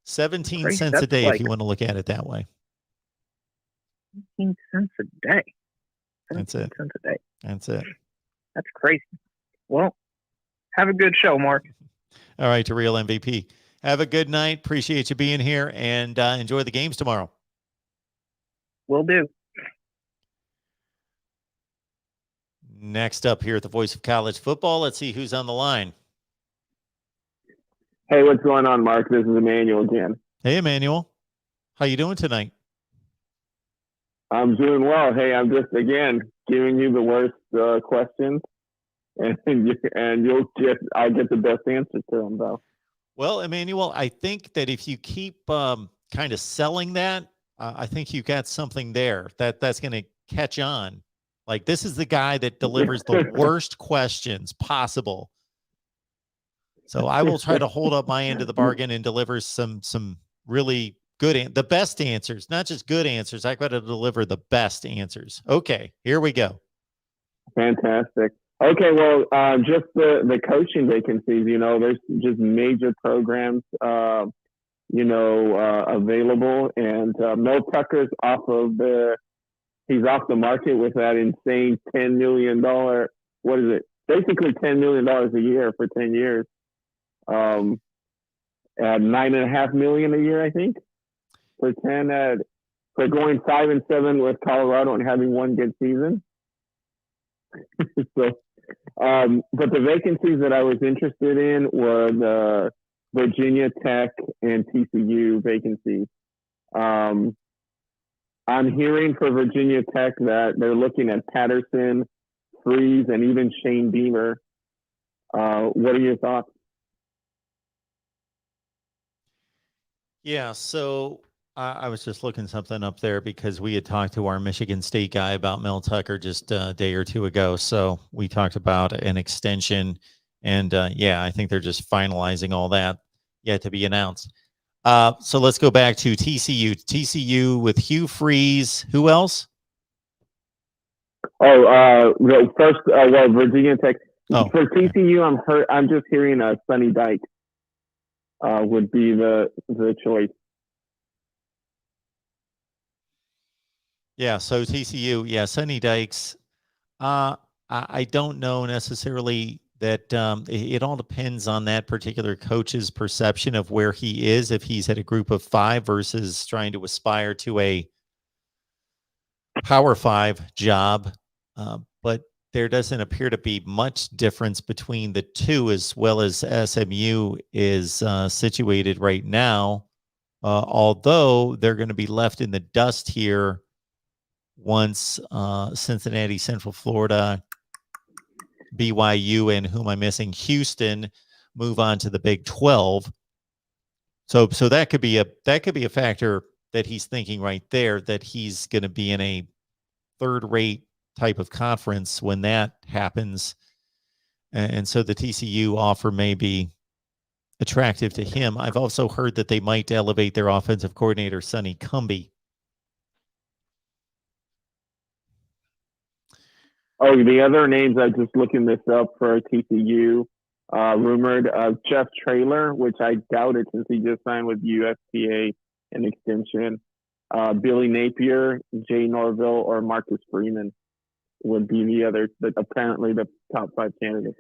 S1: 17 cents a day if you want to look at it that way.
S3: 17 cents a day.
S1: That's it.
S3: Cents a day.
S1: That's it.
S3: That's crazy. Well, have a good show, Mark.
S1: All right, to Real MVP. Have a good night. Appreciate you being here, and enjoy the games tomorrow.
S3: Will do.
S1: Next up here at the Voice of College Football, let's see who's on the line.
S4: Hey, what's going on, Mark? This is Emmanuel again.
S1: Hey, Emmanuel. How you doing tonight?
S4: I'm doing well. Hey, I'm just, again, giving you the worst questions, and I'll get the best answer to them, though.
S1: Well, Emmanuel, I think that if you keep kind of selling that, I think you got something there that's going to catch on. Like, this is the guy that delivers the worst questions possible. So I will try to hold up my end of the bargain and deliver some really good, the best answers, not just good answers. I got to deliver the best answers. Okay, here we go.
S4: Fantastic. Okay, well, just the coaching vacancies, there's just major programs, available, and Mel Tucker's he's off the market with that insane $10 million, what is it? Basically $10 million a year for 10 years. At $9.5 million a year, I think, for 10 for going 5-7 with Colorado and having one good season. So But the vacancies that I was interested in were the Virginia Tech and TCU vacancies. I'm hearing for Virginia Tech that they're looking at Patterson, Freeze, and even Shane Beamer. What are your thoughts?
S1: Yeah, so I was just looking something up there because we had talked to our Michigan State guy about Mel Tucker just a day or two ago. So we talked about an extension, and yeah, I think they're just finalizing all that yet to be announced. So let's go back to TCU. TCU with Hugh Freeze. Who else?
S4: Well, first, well, Virginia Tech.
S1: Oh,
S4: For TCU, I'm just hearing Sonny Dykes would be the choice.
S1: yeah. So TCU, yeah, Sonny Dykes. I don't know necessarily that it all depends on that particular coach's perception of where he is, if he's at a group of 5 versus trying to aspire to a Power 5 job. But there doesn't appear to be much difference between the two, as well as SMU is situated right now. Although they're going to be left in the dust here once Cincinnati, Central Florida, BYU, and whom I'm missing, Houston, move on to the Big 12. So that could be a factor that he's thinking right there, that he's going to be in a third-rate type of conference when that happens. And so the TCU offer may be attractive to him. I've also heard that they might elevate their offensive coordinator, Sonny Cumbie.
S4: Oh, the other names, I'm just looking this up for TCU. Rumored Jeff Traylor, which I doubted since he just signed with USTA an extension. Billy Napier, Jay Norville, or Marcus Freeman would be apparently the top 5 candidates.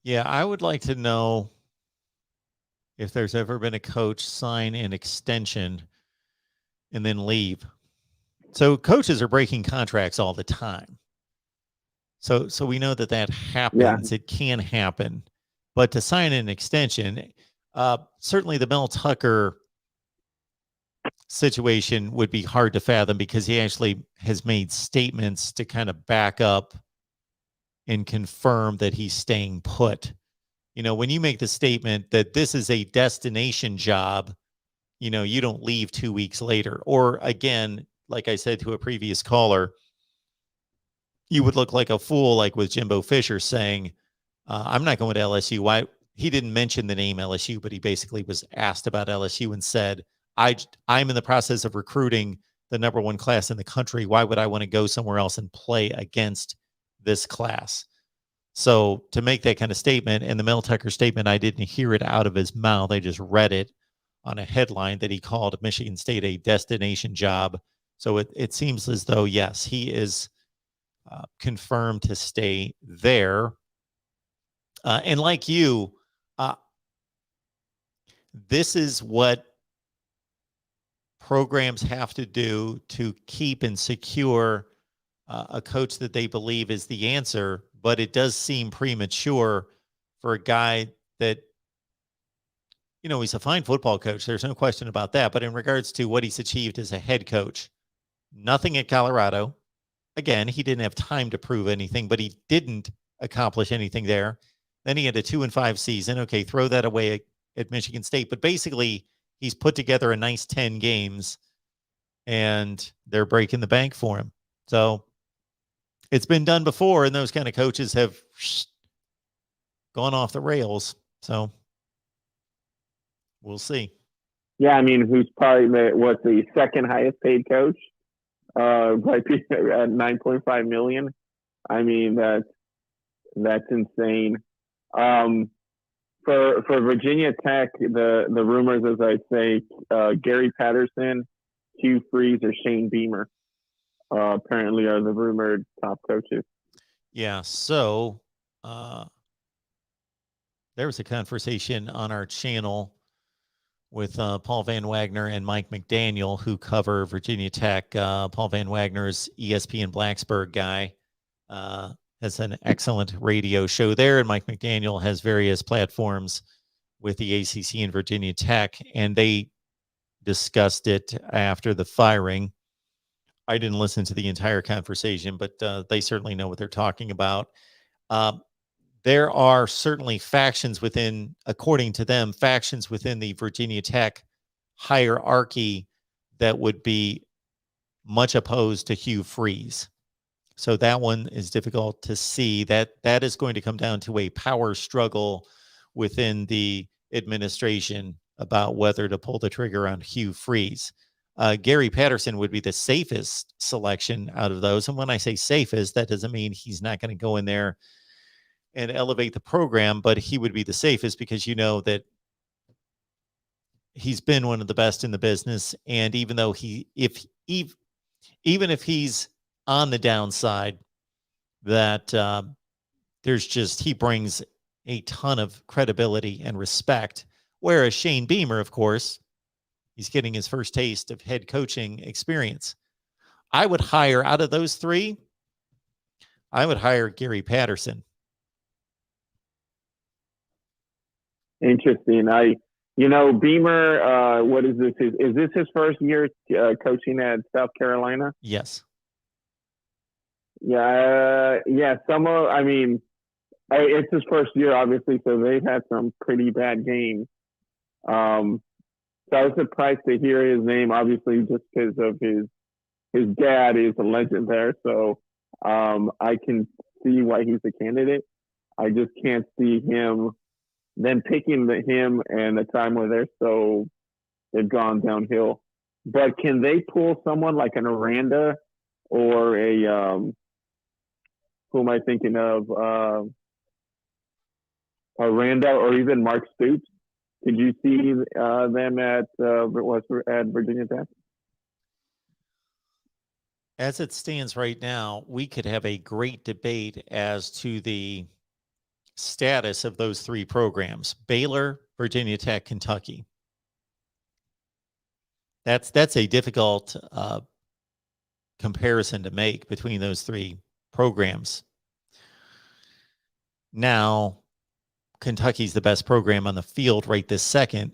S1: Yeah, I would like to know if there's ever been a coach sign an extension and then leave. So coaches are breaking contracts all the time. So we know that happens. Yeah. It can happen. But to sign an extension, certainly the Mel Tucker situation would be hard to fathom, because he actually has made statements to kind of back up and confirm that he's staying put. You know, when you make the statement that this is a destination job, you know, you don't leave 2 weeks later. Or again, like I said to a previous caller, you would look like a fool, like with Jimbo Fisher saying, I'm not going to LSU. Why? He didn't mention the name LSU, but he basically was asked about LSU and said, I'm in the process of recruiting the #1 class in the country. Why would I want to go somewhere else and play against this class? So to make that kind of statement, and the Mel Tucker statement, I didn't hear it out of his mouth. I just read it on a headline that he called Michigan State a destination job. So it seems as though, yes, he is confirmed to stay there. And like you, this is what programs have to do to keep and secure a coach that they believe is the answer. But it does seem premature for a guy that, you know, he's a fine football coach. There's no question about that. But in regards to what he's achieved as a head coach, nothing at Colorado. Again, he didn't have time to prove anything, but he didn't accomplish anything there. Then he had a 2-5 season. Okay, throw that away at Michigan State. But basically, he's put together a nice 10 games, and they're breaking the bank for him. So it's been done before, and those kind of coaches have gone off the rails. So we'll see.
S4: Yeah, I mean, who's probably the second highest paid coach? At $9.5 million. I mean, that's insane. For Virginia Tech, the rumors, as I say, Gary Patterson, Hugh Freeze, or Shane Beamer apparently are the rumored top coaches.
S1: Yeah. So there was a conversation on our channel with Paul Van Wagner and Mike McDaniel, who cover Virginia Tech. Paul Van Wagner's ESPN Blacksburg guy has an excellent radio show there, and Mike McDaniel has various platforms with the ACC and Virginia Tech, and they discussed it after the firing. I didn't listen to the entire conversation, but they certainly know what they're talking about. There are certainly factions within, according to them, factions within the Virginia Tech hierarchy that would be much opposed to Hugh Freeze. So that one is difficult to see. That is going to come down to a power struggle within the administration about whether to pull the trigger on Hugh Freeze. Gary Patterson would be the safest selection out of those. And when I say safest, that doesn't mean he's not going to go in there and elevate the program, but he would be the safest because you know that he's been one of the best in the business. And even though even if he's on the downside, that he brings a ton of credibility and respect. Whereas Shane Beamer, of course, he's getting his first taste of head coaching experience. I would hire, out of those three, I would hire Gary Patterson.
S4: Interesting. Beamer, what is this? Is this his first year coaching at South Carolina?
S1: Yes.
S4: Yeah. It's his first year, obviously, so they've had some pretty bad games. So I was surprised to hear his name, obviously, just because of his dad is a legend there. So I can see why he's a candidate. I just can't see him then picking him in a time where they've gone downhill. But can they pull someone like an Aranda or who am I thinking of? Aranda or even Mark Stoops? Could you see them at Virginia Tech?
S1: As it stands right now, we could have a great debate as to the status of those three programs: Baylor, Virginia Tech, Kentucky. That's a difficult comparison to make between those three programs. Now, Kentucky's the best program on the field right this second.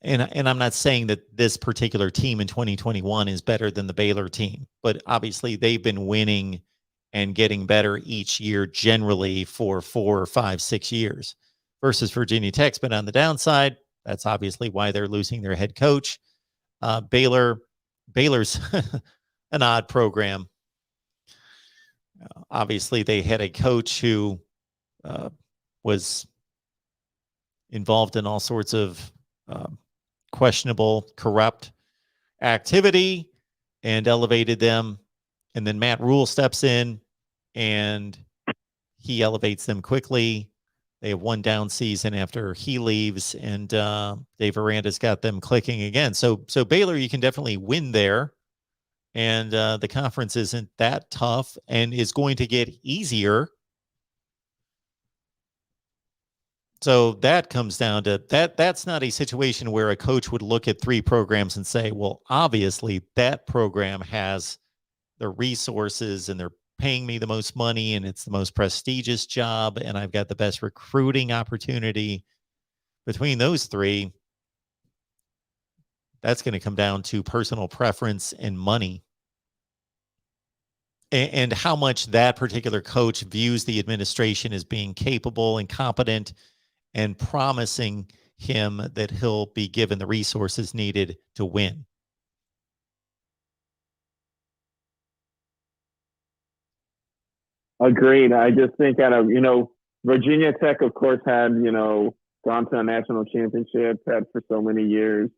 S1: And I'm not saying that this particular team in 2021 is better than the Baylor team, but obviously they've been winning and getting better each year generally for 4 or 5, 6 years, versus Virginia Tech's been on the downside. That's obviously why they're losing their head coach. Baylor's an odd program. Obviously, they had a coach who was involved in all sorts of questionable, corrupt activity and elevated them. And then Matt Rule steps in and he elevates them quickly. They have one down season after he leaves, and Dave Aranda's got them clicking again. So Baylor, you can definitely win there. And the conference isn't that tough and is going to get easier. So that comes down to that. That's not a situation where a coach would look at three programs and say, well, obviously that program has the resources and they're paying me the most money and it's the most prestigious job and I've got the best recruiting opportunity. Between those three, that's going to come down to personal preference and money. And how much that particular coach views the administration as being capable and competent and promising him that he'll be given the resources needed to win.
S4: Agreed. I just think Virginia Tech, of course, had, gone to a national championship, had for so many years,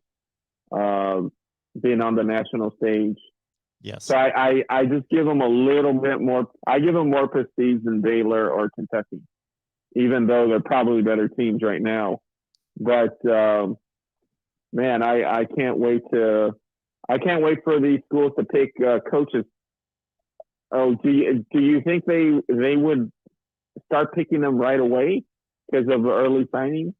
S4: been on the national stage.
S1: Yes.
S4: So I just give them a little bit more. I give them more prestige than Baylor or Kentucky, even though they're probably better teams right now. But man, I can't wait for these schools to pick coaches. Oh, do you think they would start picking them right away because of early signing?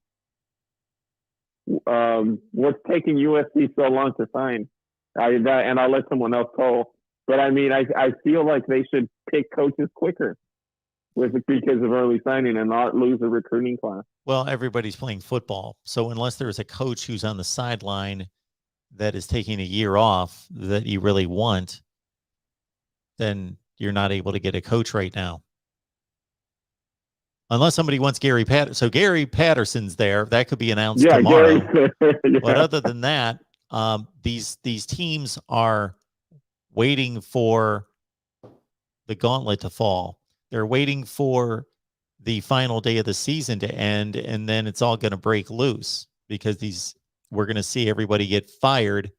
S4: What's taking USC so long to sign? And I'll let someone else call. But I mean, I feel like they should pick coaches quicker. because of early signing and not lose a recruiting class.
S1: Well, everybody's playing football. So unless there's a coach who's on the sideline that is taking a year off that you really want, then you're not able to get a coach right now. Unless somebody wants Gary Patterson. So Gary Patterson's there. That could be announced tomorrow.
S4: Yeah.
S1: But other than that, these teams are waiting for the gauntlet to fall. They're waiting for the final day of the season to end, and then it's all going to break loose because we're going to see everybody get fired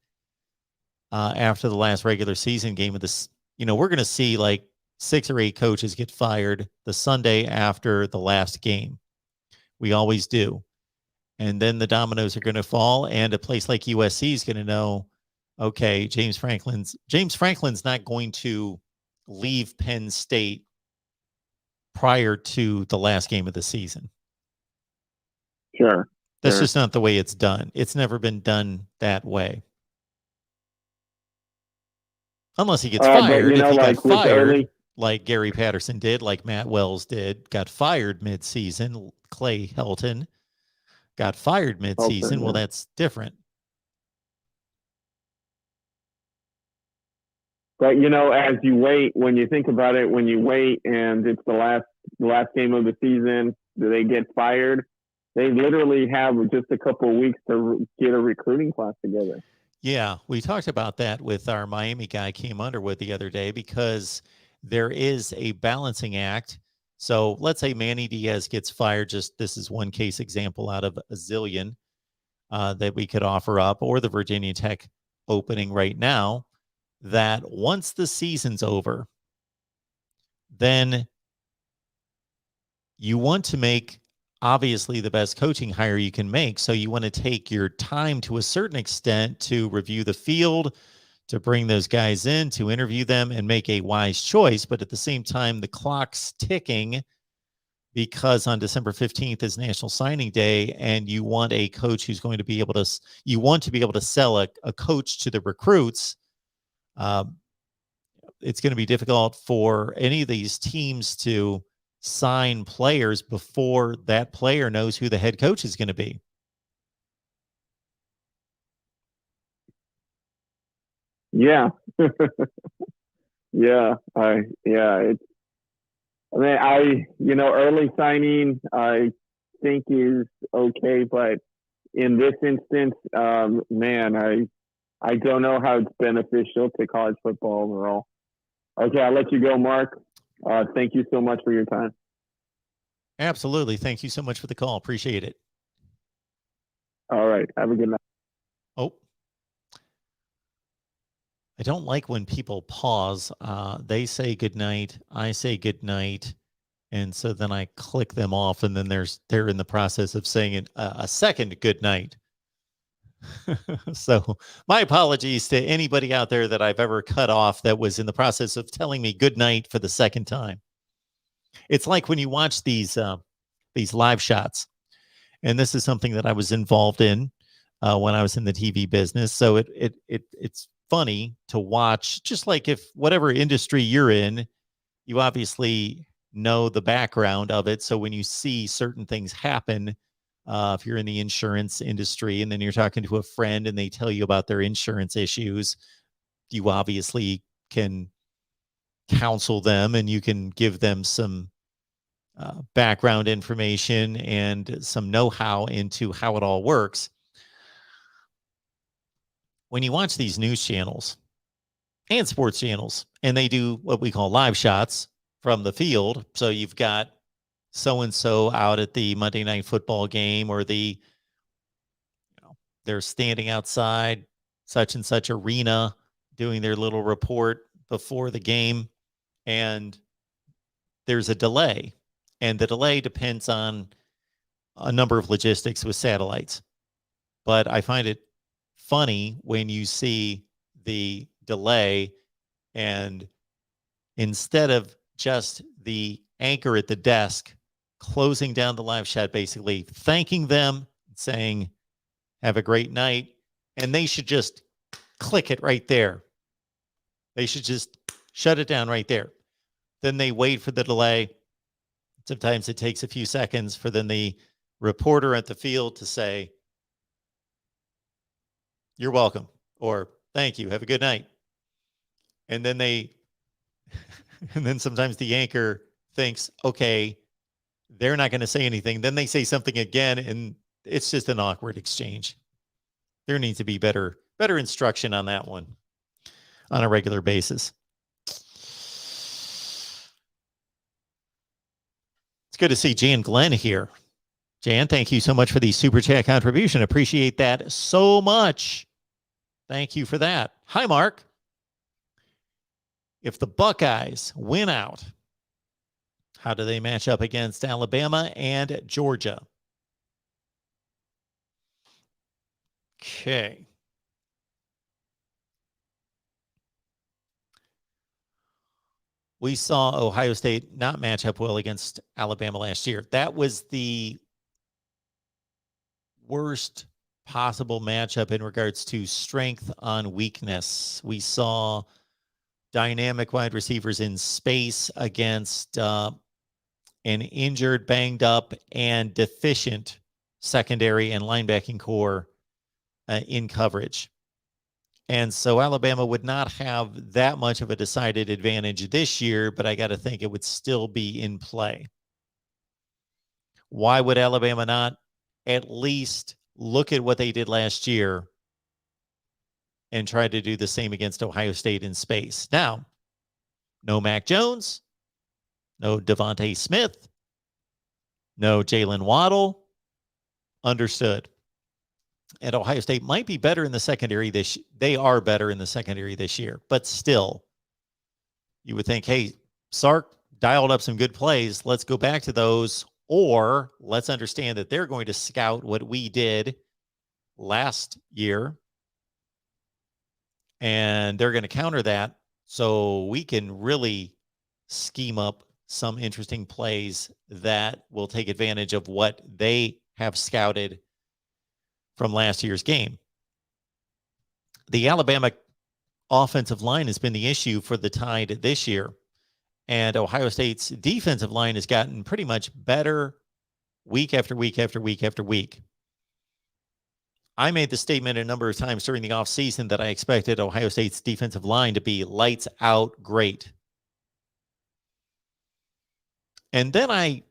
S1: after the last regular season game of this. We're going to see like 6 or 8 coaches get fired the Sunday after the last game. We always do. And then the dominoes are going to fall, and a place like USC is going to know, okay, James Franklin's not going to leave Penn State prior to the last game of the season.
S4: Sure.
S1: That's just not the way it's done. It's never been done that way. Unless he gets fired.
S4: But,
S1: if he
S4: like
S1: got fired,
S4: early...
S1: like Gary Patterson did, like Matt Wells did, got fired mid-season. Clay Helton got fired mid-season. Well, that's different.
S4: But as you wait, when you think about it, when you wait and it's the last game of the season, do they get fired? They literally have just a couple of weeks to get a recruiting class together.
S1: Yeah, we talked about that with our Miami guy, Cam Underwood, the other day, because there is a balancing act. So let's say Manny Diaz gets fired. This is one case example out of a zillion that we could offer up, or the Virginia Tech opening right now, that once the season's over, then you want to make obviously the best coaching hire you can make. So you want to take your time to a certain extent to review the field, to bring those guys in, to interview them and make a wise choice. But at the same time, the clock's ticking because on December 15th is National Signing Day, and you want a coach who's going to be able to, sell a coach to the recruits. It's going to be difficult for any of these teams to sign players before that player knows who the head coach is going to be.
S4: Yeah. Early signing, I think is okay, but in this instance, I don't know how it's beneficial to college football overall. Okay, I'll let you go, Mark. Thank you so much for your time.
S1: Absolutely. Thank you so much for the call. Appreciate it.
S4: All right. Have a good night.
S1: Oh, I don't like when people pause. They say good night. I say good night. And so then I click them off, and then they're in the process of saying a second good night. So my apologies to anybody out there that I've ever cut off that was in the process of telling me good night for the second time. It's like when you watch these live shots, and this is something that I was involved in when I was in the TV business. So it's funny to watch, just like if whatever industry you're in, you obviously know the background of it. So when you see certain things happen, if you're in the insurance industry and then you're talking to a friend and they tell you about their insurance issues, you obviously can counsel them and you can give them some background information and some know-how into how it all works. When you watch these news channels and sports channels, and they do what we call live shots from the field, so you've got so-and-so out at the Monday Night Football game, or they're standing outside such and such arena doing their little report before the game, and there's a delay, and the delay depends on a number of logistics with satellites. But I find it funny when you see the delay, and instead of just the anchor at the desk closing down the live shot, basically thanking them, saying, have a great night, and they should just click it right there. They should just shut it down right there. Then they wait for the delay, Sometimes it takes a few seconds for then the reporter at the field to say, "You're welcome," or "Thank you, have a good night." And then and then sometimes the anchor thinks, okay, they're not going to say anything. Then they say something again, and it's just an awkward exchange. There needs to be better instruction on that one on a regular basis. It's good to see Jan Glenn here. Jan, thank you so much for the super chat contribution. Appreciate that so much. Thank you for that. Hi, Mark. If the Buckeyes win out, how do they match up against Alabama and Georgia? Okay. We saw Ohio State not match up well against Alabama last year. That was the worst possible matchup in regards to strength on weakness. We saw dynamic wide receivers in space against an injured, banged up, and deficient secondary and linebacking core in coverage. And so Alabama would not have that much of a decided advantage this year, but I got to think it would still be in play. Why would Alabama not at least look at what they did last year and try to do the same against Ohio State in space? Now, no Mac Jones, no Devontae Smith, no Jalen Waddle. Understood. And Ohio State might be better in the secondary they are better in the secondary this year, but still, you would think, hey, Sark dialed up some good plays. Let's go back to those, or let's understand that they're going to scout what we did last year, and they're going to counter that so we can really scheme up some interesting plays that will take advantage of what they have scouted from last year's game. The Alabama offensive line has been the issue for the Tide this year, and Ohio State's defensive line has gotten pretty much better week after week after week after week. I made the statement a number of times during the offseason that I expected Ohio State's defensive line to be lights out great. And then I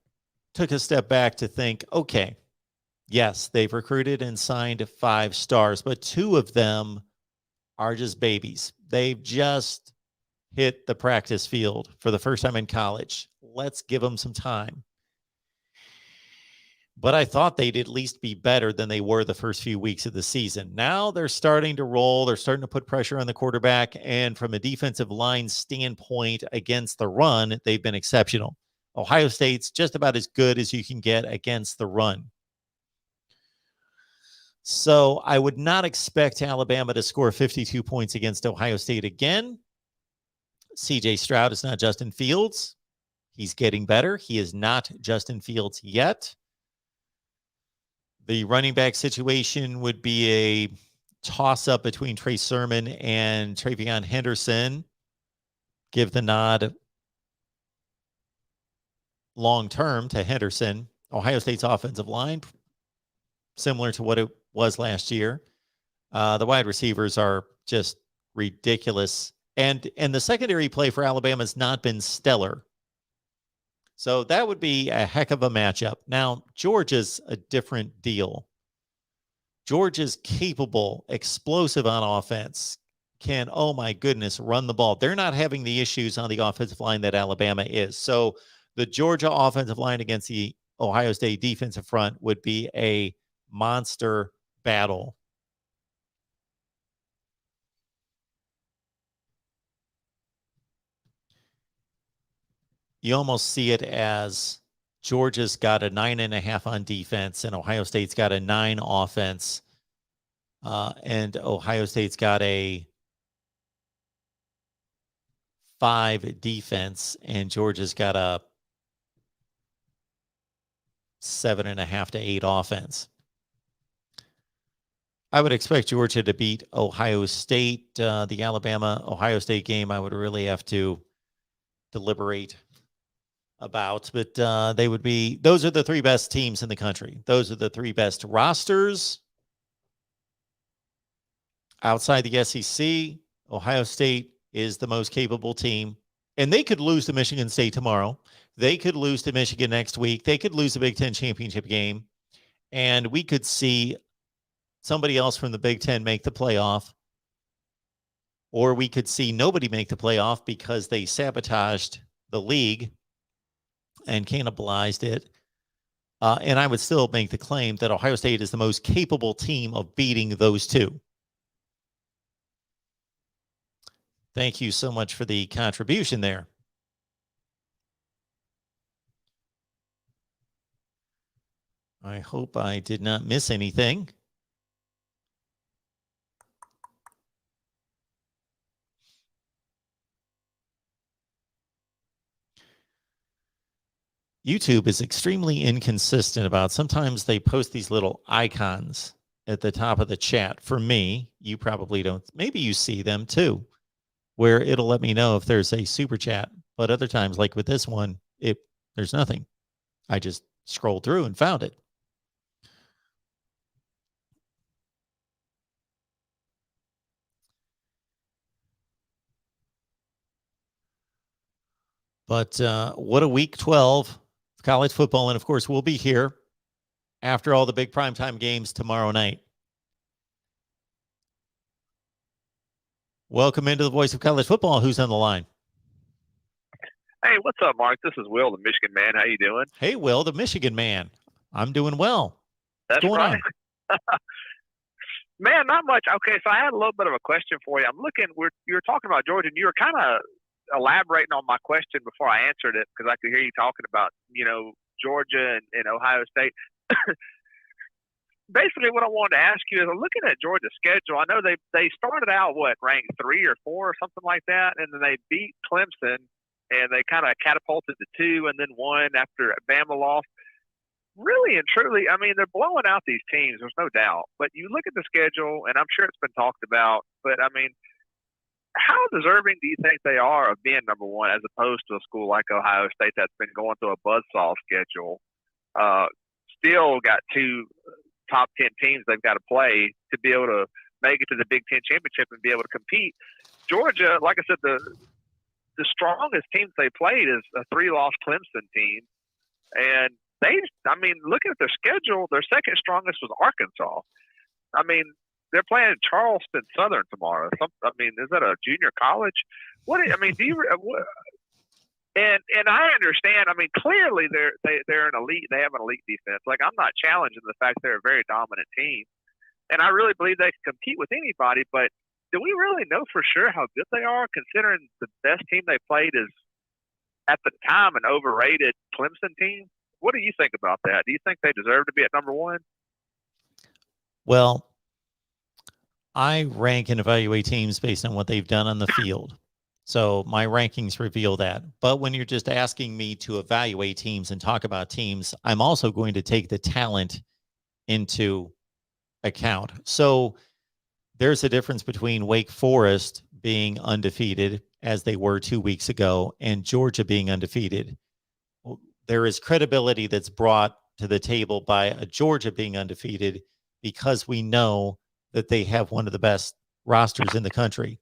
S1: took a step back to think, okay, yes, they've recruited and signed 5 stars, but 2 of them are just babies. They've just hit the practice field for the first time in college. Let's give them some time. But I thought they'd at least be better than they were the first few weeks of the season. Now they're starting to roll. They're starting to put pressure on the quarterback. And from a defensive line standpoint against the run, they've been exceptional. Ohio State's just about as good as you can get against the run. So I would not expect Alabama to score 52 points against Ohio State again. CJ Stroud is not Justin Fields. He's getting better. He is not Justin Fields yet. The running back situation would be a toss-up between Trey Sermon and Travion Henderson. Give the nod long-term to Henderson. Ohio State's offensive line, similar to what it was last year. The wide receivers are just ridiculous. And the secondary play for Alabama has not been stellar. So that would be a heck of a matchup. Now, Georgia's a different deal. Georgia's capable, explosive on offense, can, oh my goodness, run the ball. They're not having the issues on the offensive line that Alabama is. So the Georgia offensive line against the Ohio State defensive front would be a monster battle. You almost see it as Georgia's got a 9.5 on defense and Ohio State's got a 9 offense. And Ohio State's got a 5 defense and Georgia's got a 7.5 to 8 offense. I would expect Georgia to beat Ohio State. The Alabama-Ohio State game, I would really have to deliberate about, but those are the three best teams in the country. Those are the three best rosters outside the SEC. Ohio State is the most capable team, and they could lose to Michigan State tomorrow. They could lose to Michigan next week. They could lose a Big Ten championship game, and we could see somebody else from the Big Ten make the playoff, or we could see nobody make the playoff because they sabotaged the league and cannibalized it. And I would still make the claim that Ohio State is the most capable team of beating those two. Thank you so much for the contribution there. I hope I did not miss anything. YouTube is extremely inconsistent about sometimes they post these little icons at the top of the chat. For me, you probably don't. Maybe you see them too, where it'll let me know if there's a super chat. But other times, like with this one, there's nothing. I just scrolled through and found it. But what a week 12 of college football. And of course, we'll be here after all the big primetime games tomorrow night. Welcome into the voice of college football. Who's on the line?
S5: Hey, what's up, Mark? This is Will, the Michigan man. How you doing?
S1: Hey, Will, the Michigan man. I'm doing well.
S5: That's
S1: What's going
S5: right. Man, not much. Okay, so I had a little bit of a question for you. I'm looking. You were talking about Georgia, and you were kind of elaborating on my question before I answered it because I could hear you talking about Georgia and Ohio State. Basically, what I wanted to ask you is, I'm looking at Georgia's schedule. I know they started out ranked 3 or 4 or something like that, and then they beat Clemson, and they kind of catapulted to 2 and then 1 after Bama lost. Really and truly, I mean, they're blowing out these teams. There's no doubt. But you look at the schedule, and I'm sure it's been talked about. But I mean, how deserving do you think they are of being number 1 as opposed to a school like Ohio State that's been going through a buzzsaw schedule? Still got 2 top 10 teams they've got to play to be able to make it to the Big Ten championship and be able to compete. Georgia, like I said, the strongest teams they played is a 3-loss Clemson team, and looking at their schedule, their second strongest was Arkansas. I mean, they're playing Charleston Southern tomorrow. Is that a junior college? And I understand. I mean, clearly they're an elite. They have an elite defense. Like, I'm not challenging the fact they're a very dominant team, and I really believe they can compete with anybody. But do we really know for sure how good they are, considering the best team they played is at the time an overrated Clemson team? What do you think about that? Do you think they deserve to be at number 1?
S1: Well, I rank and evaluate teams based on what they've done on the field. So my rankings reveal that. But when you're just asking me to evaluate teams and talk about teams, I'm also going to take the talent into account. So there's a difference between Wake Forest being undefeated, as they were 2 weeks ago, and Georgia being undefeated. There is credibility that's brought to the table by a Georgia being undefeated because we know that they have one of the best rosters in the country,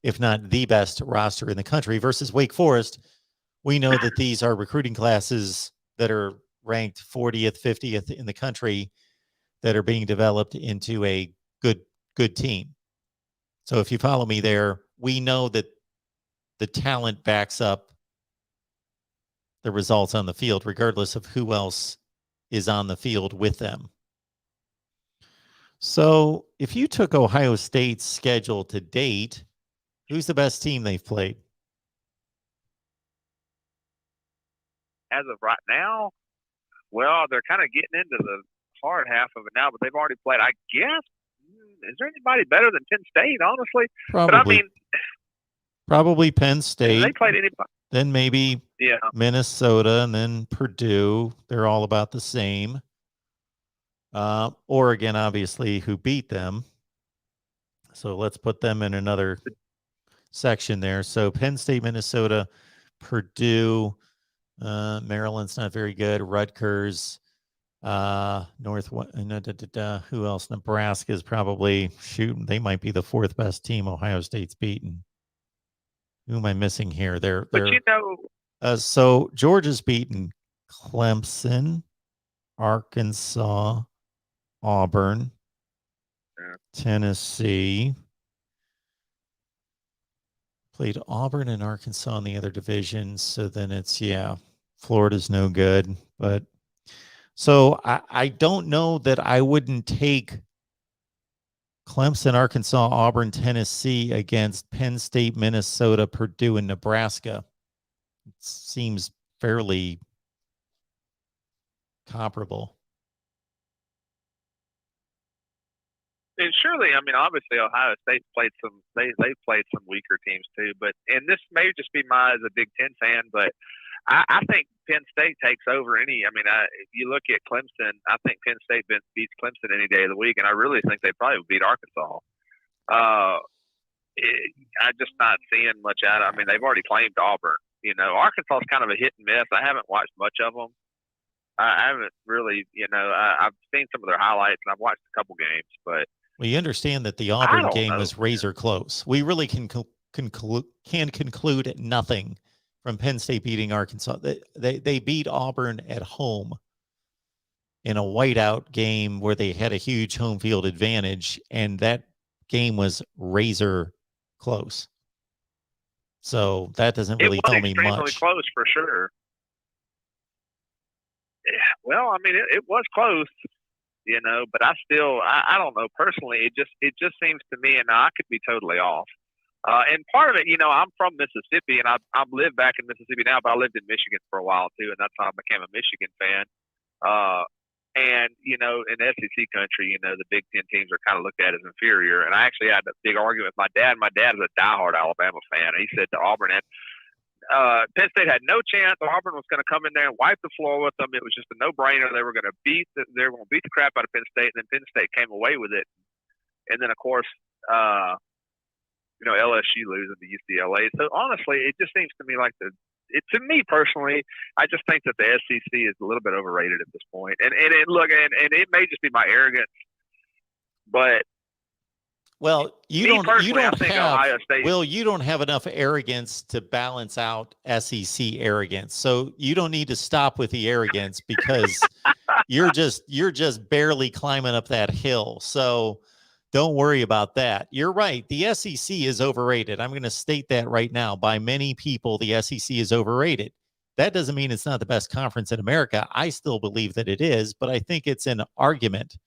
S1: if not the best roster in the country, versus Wake Forest. We know that these are recruiting classes that are ranked 40th, 50th in the country that are being developed into a good team. So if you follow me there, we know that the talent backs up the results on the field, regardless of who else is on the field with them. So if you took Ohio State's schedule to date, who's the best team they've played?
S5: As of right now, well, they're kind of getting into the hard half of it now, but they've already played. I guess, is there anybody better than Penn State, honestly?
S1: Probably.
S5: But I mean,
S1: probably Penn State.
S5: They played anybody.
S1: Then maybe Minnesota, and then Purdue. They're all about the same. Oregon, obviously, who beat them. So let's put them in another section there. So Penn State, Minnesota, Purdue, Maryland's not very good. Rutgers, who else? Nebraska is probably they might be the fourth best team Ohio State's beaten. Who am I missing here? So Georgia's beaten Clemson, Arkansas, Auburn, Tennessee. Played Auburn and Arkansas in the other divisions. So then it's, Florida's no good. But so I don't know that I wouldn't take Clemson, Arkansas, Auburn, Tennessee against Penn State, Minnesota, Purdue, and Nebraska. It seems fairly comparable.
S5: And surely, I mean, obviously Ohio State played they played some weaker teams too, and this may just be as a Big Ten fan, but I think Penn State takes over any. I mean, if you look at Clemson, I think Penn State beats Clemson any day of the week, and I really think they probably would beat Arkansas. I'm just not seeing much out of. I mean, they've already claimed Auburn. You know, Arkansas is kind of a hit and miss. I haven't watched much of them. I haven't really, I've seen some of their highlights, and I've watched a couple games, but.
S1: Well, you understand that the Auburn game was razor close. We really can conclude nothing from Penn State beating Arkansas. They beat Auburn at home in a whiteout game where they had a huge home field advantage, and that game was razor close. So that doesn't really tell me much.
S5: It was extremely close for sure. Yeah, well, I mean, it was close. But I don't know personally. It just seems to me, and I could be totally off. And part of it, I'm from Mississippi, and I've lived back in Mississippi now, but I lived in Michigan for a while too, and that's how I became a Michigan fan. And in SEC country, the Big Ten teams are kind of looked at as inferior. And I actually had a big argument with my dad. My dad is a diehard Alabama fan. And he said to Auburn, Penn State had no chance. Auburn was going to come in there and wipe the floor with them. It was just a no-brainer. They were going to beat the crap out of Penn State, and then Penn State came away with it. And then, of course, LSU losing to UCLA. So honestly, it just seems to me like to me personally, I just think that the SEC is a little bit overrated at this point. And it may just be my arrogance, but.
S1: Well, you don't have enough arrogance to balance out SEC arrogance. So you don't need to stop with the arrogance because you're just barely climbing up that hill. So don't worry about that. You're right. The SEC is overrated. I'm going to state that right now. By many people, the SEC is overrated. That doesn't mean it's not the best conference in America. I still believe that it is, but I think it's an argument.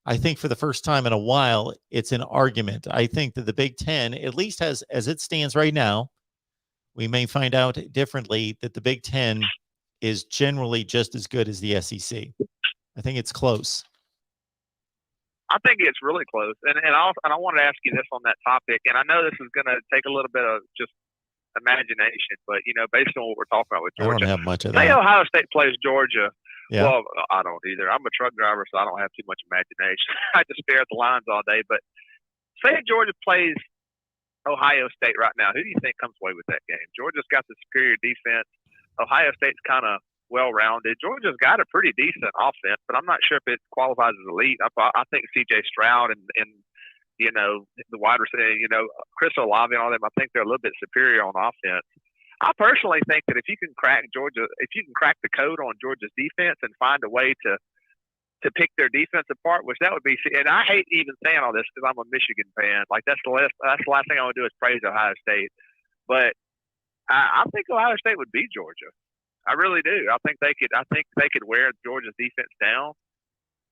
S1: I think for the first time in a while, it's an argument. I think that the Big Ten, at least as it stands right now, we may find out differently that the Big Ten is generally just as good as the SEC. I think it's close.
S5: I think it's really close. And I wanted to ask you this on that topic, and I know this is going to take a little bit of just imagination, but, based on what we're talking about with Georgia.
S1: I don't have much of that.
S5: Say Ohio State plays Georgia.
S1: Yeah.
S5: Well, I don't either. I'm a truck driver, so I don't have too much imagination. I just stare at the lines all day. But say Georgia plays Ohio State right now. Who do you think comes away with that game? Georgia's got the superior defense. Ohio State's kind of well-rounded. Georgia's got a pretty decent offense, but I'm not sure if it qualifies as elite. I think C.J. Stroud and the wide receiver, Chris Olave and all them, I think they're a little bit superior on offense. I personally think that if you can crack the code on Georgia's defense and find a way to pick their defense apart, which that would be, and I hate even saying all this because I'm a Michigan fan. Like that's the last thing I want to do is praise Ohio State. But I think Ohio State would beat Georgia. I really do. I think they could wear Georgia's defense down.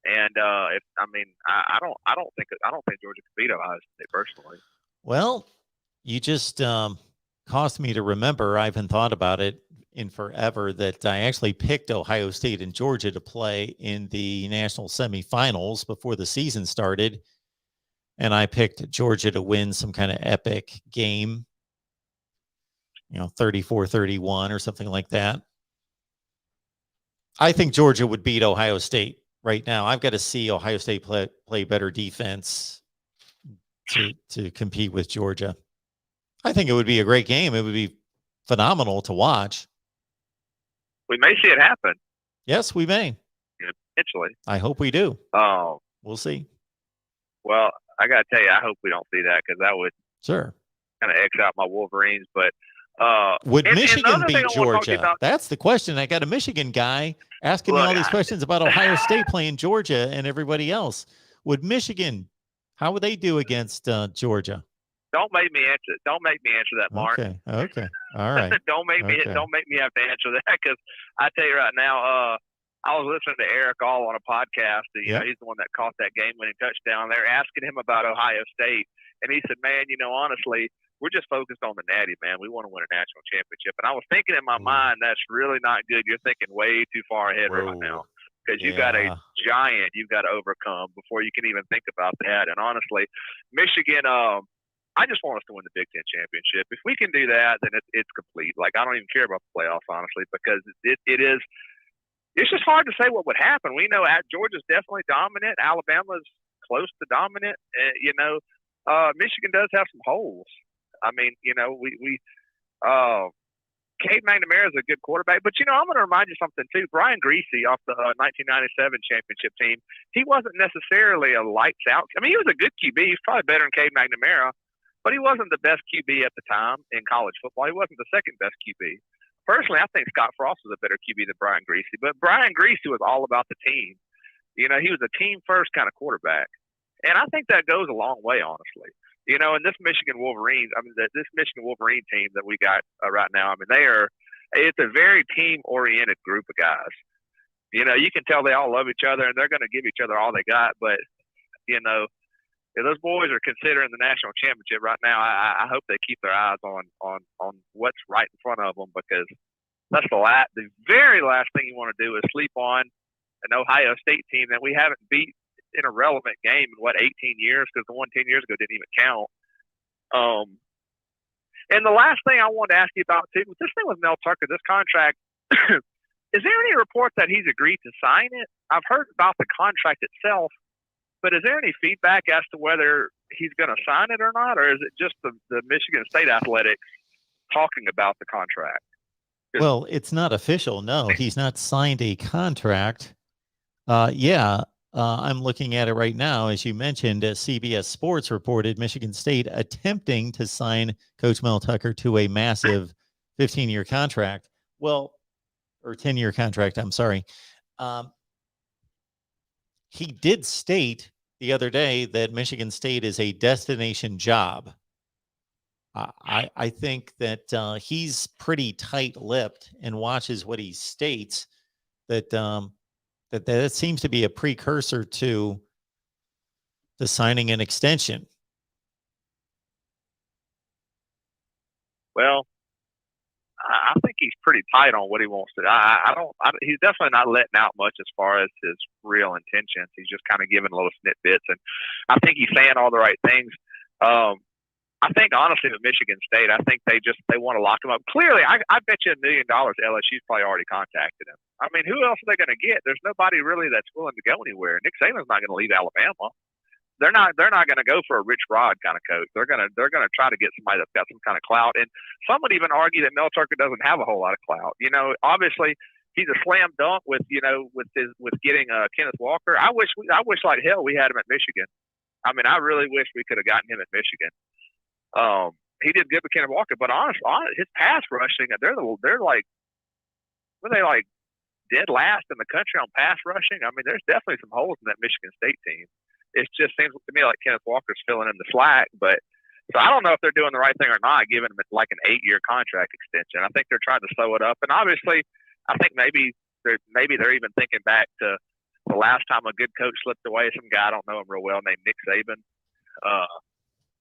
S5: And I don't think Georgia could beat Ohio State personally.
S1: Well, you just caused me to remember. I haven't thought about it in forever that I actually picked Ohio State and Georgia to play in the national semifinals before the season started. And I picked Georgia to win some kind of epic game, 34-31 or something like that. I think Georgia would beat Ohio State right now. I've got to see Ohio State play better defense to compete with Georgia. I think it would be a great game. It would be phenomenal to watch.
S5: We may see it happen
S1: Yes, we may.
S5: eventually.
S1: I hope we do.
S5: Um,
S1: We'll see.
S5: well, I got to tell you, I hope we don't see that because that would
S1: Sure.
S5: kind of X out my Wolverines. But
S1: Would
S5: and the
S1: Michigan
S5: other thing
S1: beat
S5: I wanna talk to you
S1: Georgia?
S5: about-
S1: That's the question. I got a Michigan guy asking me
S5: Look,
S1: all these questions about Ohio State playing Georgia and everybody else. Would Michigan, how would they do against Georgia?
S5: don't make me answer. Don't make me answer that, Mark.
S1: Okay. Okay. All right.
S5: don't make me.
S1: Okay.
S5: Don't make me have to answer that because I tell you right now. I was listening to Eric All on a podcast. You know, he's the one that caught that game-winning touchdown. They're asking him about Ohio State, and he said, "Man, you know, honestly, we're just focused on the Natty, man. We want to win a national championship." And I was thinking in my mind, that's really not good. You're thinking way too far ahead right now because you've got a giant you've got to overcome before you can even think about that. And honestly, Michigan. I just want us to win the Big Ten championship. If we can do that, then it's complete. Like, I don't even care about the playoffs, honestly, because it is. It's just hard to say what would happen. We know Georgia's definitely dominant. Alabama's close to dominant. Michigan does have some holes. I mean, you know, Cade McNamara is a good quarterback. But, you know, I'm going to remind you something, too. Brian Greasy off the 1997 championship team, he wasn't necessarily a lights out. I mean, he was a good QB. He's probably better than Cade McNamara. But he wasn't the best QB at the time in college football. He wasn't the second best QB. Personally, I think Scott Frost was a better QB than Brian Greasy. But Brian Greasy was all about the team. You know, he was a team-first kind of quarterback. And I think that goes a long way, honestly. You know, and this Michigan Wolverine team that we got right now, I mean, it's a very team-oriented group of guys. You know, you can tell they all love each other, and they're going to give each other all they got. But, you know, if those boys are considering the national championship right now, I hope they keep their eyes on what's right in front of them, because that's the very last thing you want to do is sleep on an Ohio State team that we haven't beat in a relevant game in 18 years, because the one 10 years ago didn't even count. And the last thing I wanted to ask you about too, with this thing with Mel Tucker, this contract, is there any report that he's agreed to sign it? I've heard about the contract itself. But is there any feedback as to whether he's going to sign it or not, or is it just the Michigan State Athletics talking about the contract?
S1: Well, it's not official. No, he's not signed a contract. I'm looking at it right now. As you mentioned, CBS Sports reported Michigan State attempting to sign Coach Mel Tucker to a massive 15-year contract. Well, or 10-year contract, I'm sorry. He did state the other day that Michigan State is a destination job. I think that he's pretty tight-lipped and watches what he states, that seems to be a precursor to the signing an extension.
S5: Well, I think he's pretty tight on what he wants to. He's definitely not letting out much as far as his real intentions. He's just kind of giving little snippets, and I think he's saying all the right things. I think honestly, with Michigan State, I think they want to lock him up. Clearly, I bet you $1 million LSU's probably already contacted him. I mean, who else are they going to get? There's nobody really that's willing to go anywhere. Nick Saban's not going to leave Alabama. They're not going to go for a Rich Rod kind of coach. They're going to try to get somebody that's got some kind of clout. And some would even argue that Mel Tucker doesn't have a whole lot of clout. You know, obviously he's a slam dunk with getting Kenneth Walker. I wish like hell we had him at Michigan. I mean, I really wish we could have gotten him at Michigan. He did good with Kenneth Walker, but honestly, his pass rushing, they're like dead last in the country on pass rushing. I mean, there's definitely some holes in that Michigan State team. It just seems to me like Kenneth Walker's filling in the slack. But so I don't know if they're doing the right thing or not, giving him like an 8-year contract extension. I think they're trying to sew it up. And obviously, I think maybe they're even thinking back to the last time a good coach slipped away. Some guy I don't know him real well named Nick Saban.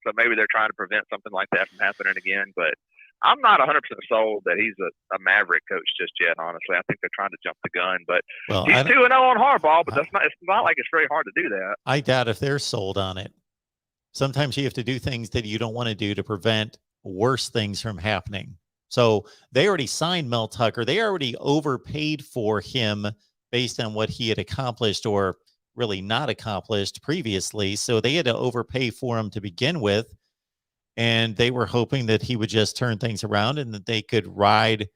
S5: So maybe they're trying to prevent something like that from happening again. But I'm not 100% sold that he's a Maverick coach just yet, honestly. I think they're trying to jump the gun. But he's 2-0 on Harbaugh, but it's not like it's very hard to do that.
S1: I doubt if they're sold on it. Sometimes you have to do things that you don't want to do to prevent worse things from happening. So they already signed Mel Tucker. They already overpaid for him based on what he had accomplished or really not accomplished previously. So they had to overpay for him to begin with. And they were hoping that he would just turn things around and that they could ride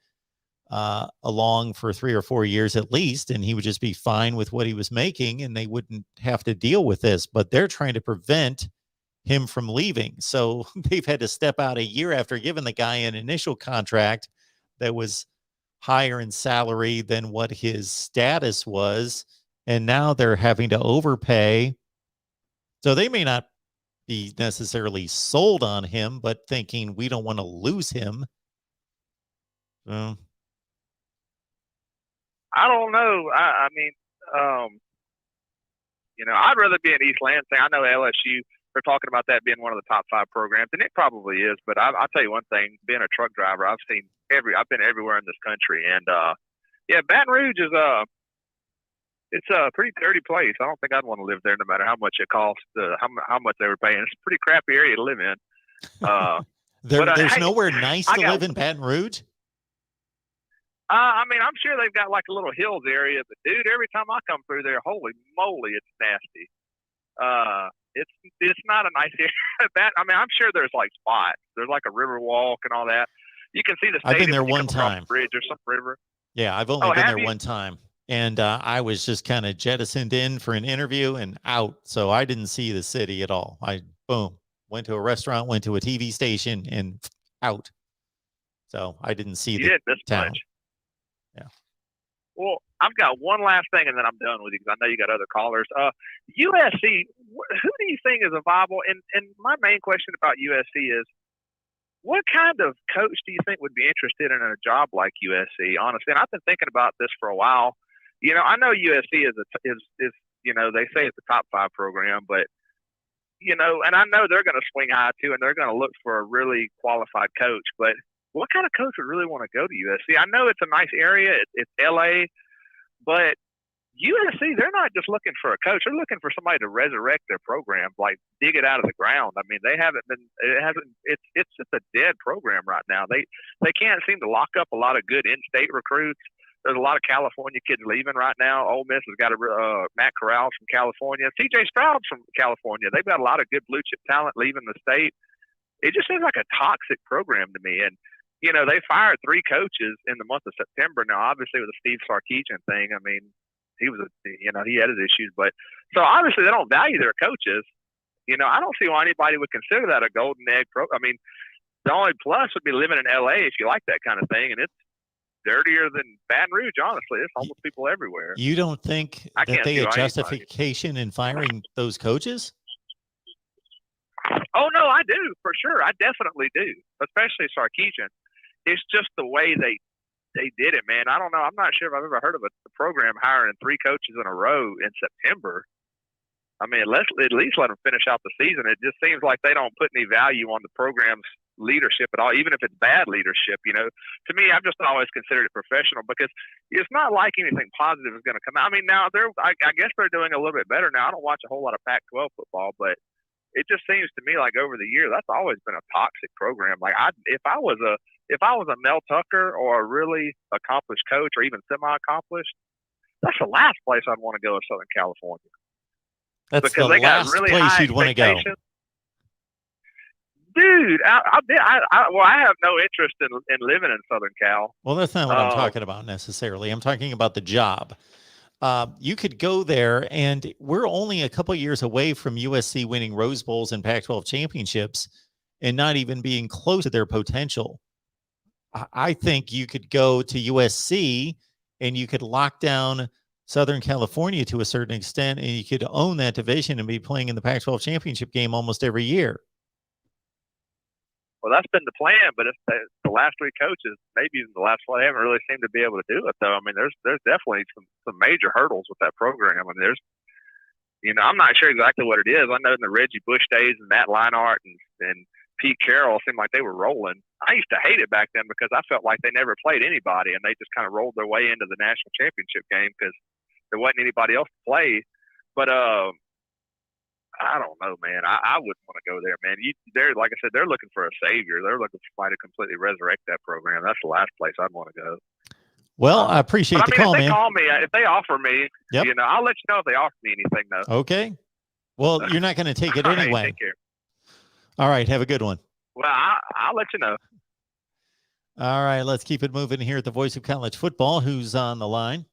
S1: along for 3 or 4 years at least, and he would just be fine with what he was making, and they wouldn't have to deal with this. But they're trying to prevent him from leaving. So they've had to step out a year after giving the guy an initial contract that was higher in salary than what his status was. And now they're having to overpay. So they may not be necessarily sold on him, but thinking we don't want to lose him. So,
S5: I don't know. I mean, I'd rather be in East Lansing. I know LSU, they're talking about that being one of the top 5 programs, and it probably is. But I'll tell you one thing: being a truck driver, I've been everywhere in this country, and Baton Rouge is it's a pretty dirty place. I don't think I'd want to live there, no matter how much it costs, how much they were paying. It's a pretty crappy area to live in.
S1: There's nowhere nice to live in Baton Rouge.
S5: I mean, I'm sure they've got like a little hills area, but dude, every time I come through there, holy moly, it's nasty. It's not a nice area. I mean, I'm sure there's like spots. There's like a river walk and all that. You can see the stadium.
S1: I've been there one time.
S5: Bridge or some river.
S1: Yeah, I've only been there one time, and I was just kind of jettisoned in for an interview and out, so I didn't see the city at all. Went to a restaurant, went to a TV station, and out. So I didn't see the town.
S5: Much.
S1: Yeah.
S5: Well, I've got one last thing, and then I'm done with you because I know you got other callers. USC, who do you think is a viable? And my main question about USC is, what kind of coach do you think would be interested in a job like USC? Honestly, and I've been thinking about this for a while. I know USC is they say it's a top 5 program, but and I know they're going to swing high too, and they're going to look for a really qualified coach, but what kind of coach would really want to go to USC? I know it's a nice area. It's LA, but USC, they're not just looking for a coach. They're looking for somebody to resurrect their program, like dig it out of the ground. I mean, it's just a dead program right now. They can't seem to lock up a lot of good in-state recruits. There's a lot of California kids leaving right now. Ole Miss has got Matt Corral from California. C.J. Stroud's from California. They've got a lot of good blue-chip talent leaving the state. It just seems like a toxic program to me. And they fired 3 coaches in the month of September. Now, obviously, with the Steve Sarkisian thing, I mean, he had his issues. But so obviously, they don't value their coaches. I don't see why anybody would consider that a golden egg pro. I mean, the only plus would be living in LA if you like that kind of thing, and it's dirtier than Baton Rouge. Honestly, it's homeless people everywhere.
S1: You don't think that they had justification in firing those coaches?
S5: Oh no, I do for sure. I definitely do, especially Sarkisian. It's just the way they did it, man. I don't know. I'm not sure if I've ever heard of a program hiring 3 coaches in a row in September. I mean, let's at least let them finish out the season. It just seems like they don't put any value on the program's leadership at all, even if it's bad leadership. To me, I've just always considered it professional because it's not like anything positive is going to come out. I mean, now I guess they're doing a little bit better now. I don't watch a whole lot of Pac-12 football, but it just seems to me like over the year that's always been a toxic program. Like if I was a Mel Tucker or a really accomplished coach or even semi-accomplished, that's the last place I'd want to go in Southern California.
S1: That's because the last place you'd want to go.
S5: Dude, I have no interest in living in Southern Cal.
S1: Well, that's not what I'm talking about necessarily. I'm talking about the job. You could go there, and we're only a couple years away from USC winning Rose Bowls and Pac-12 championships and not even being close to their potential. I think you could go to USC and you could lock down Southern California to a certain extent, and you could own that division and be playing in the Pac-12 championship game almost every year.
S5: Well, that's been the plan, but it's the last 3 coaches, maybe even the last one, they haven't really seemed to be able to do it, though. I mean, there's definitely some major hurdles with that program. I mean, I'm not sure exactly what it is. I know in the Reggie Bush days and Matt Leinart and Pete Carroll seemed like they were rolling. I used to hate it back then because I felt like they never played anybody, and they just kind of rolled their way into the national championship game because there wasn't anybody else to play. But I don't know, man. I wouldn't want to go there, man. They're like I said, they're looking for a savior. They're looking for somebody to completely resurrect that program. That's the last place I'd want to go.
S1: Well, I appreciate the call, man.
S5: If they call me, if they offer me,
S1: yep.
S5: I'll let you know if they offer me anything, though.
S1: Okay. Well, you're not going to take it anyway.
S5: Take care.
S1: All right. Have a good one.
S5: Well, I'll let you know.
S1: All right, let's keep it moving here at the Voice of College Football. Who's on the line?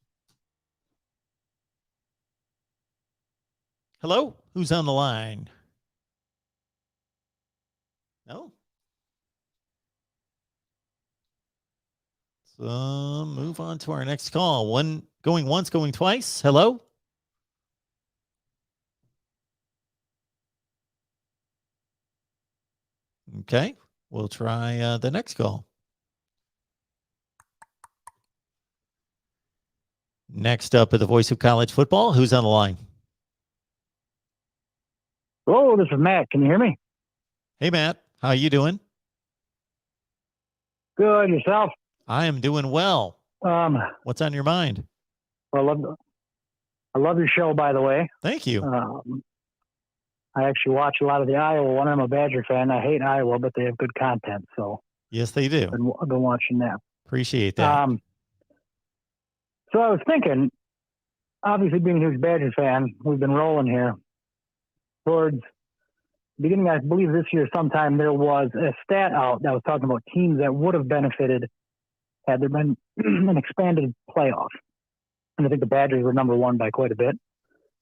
S1: Hello? Who's on the line? No? So move on to our next call. One going once, going twice. Hello? Okay, we'll try the next call. Next up at the Voice of College Football, who's on the line?
S6: Hello, this is Matt. Can you hear me?
S1: Hey, Matt. How you doing?
S6: Good. Yourself?
S1: I am doing well. What's on your mind?
S6: I love your show, by the way.
S1: Thank you.
S6: I actually watch a lot of the Iowa one. I'm a Badger fan. I hate Iowa, but they have good content. So
S1: Yes, they do.
S6: I've been watching that.
S1: Appreciate that.
S6: So I was thinking, obviously being a huge Badger fan, we've been rolling here. Towards the beginning, I believe this year sometime, there was a stat out that was talking about teams that would have benefited had there been an expanded playoff. And I think the Badgers were number one by quite a bit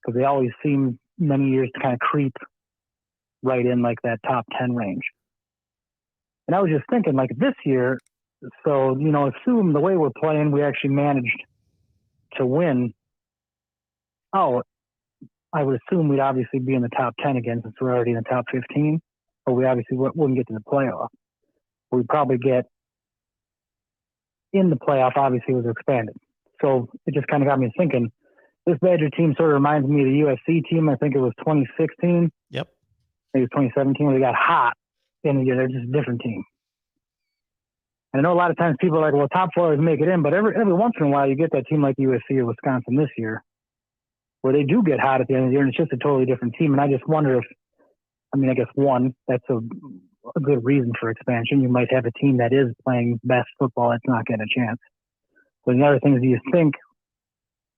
S6: because they always seem many years to kind of creep right in like that top 10 range. And I was just thinking like this year, so, assume the way we're playing, we actually managed to win. Oh, I would assume we'd obviously be in the top 10 again since we're already in the top 15, but we obviously wouldn't get to the playoff. We'd probably get in the playoff, obviously, was expanded. So it just kind of got me thinking, this Badger team sort of reminds me of the USC team. I think it was 2016.
S1: Yep.
S6: Maybe 2017 where they got hot in the year. They're just a different team. And I know a lot of times people are like, well, top four always make it in, but every once in a while you get that team like USC or Wisconsin this year where they do get hot at the end of the year and it's just a totally different team. And I just wonder if, I guess one, that's a good reason for expansion. You might have a team that is playing best football that's not getting a chance. But the other thing is, do you think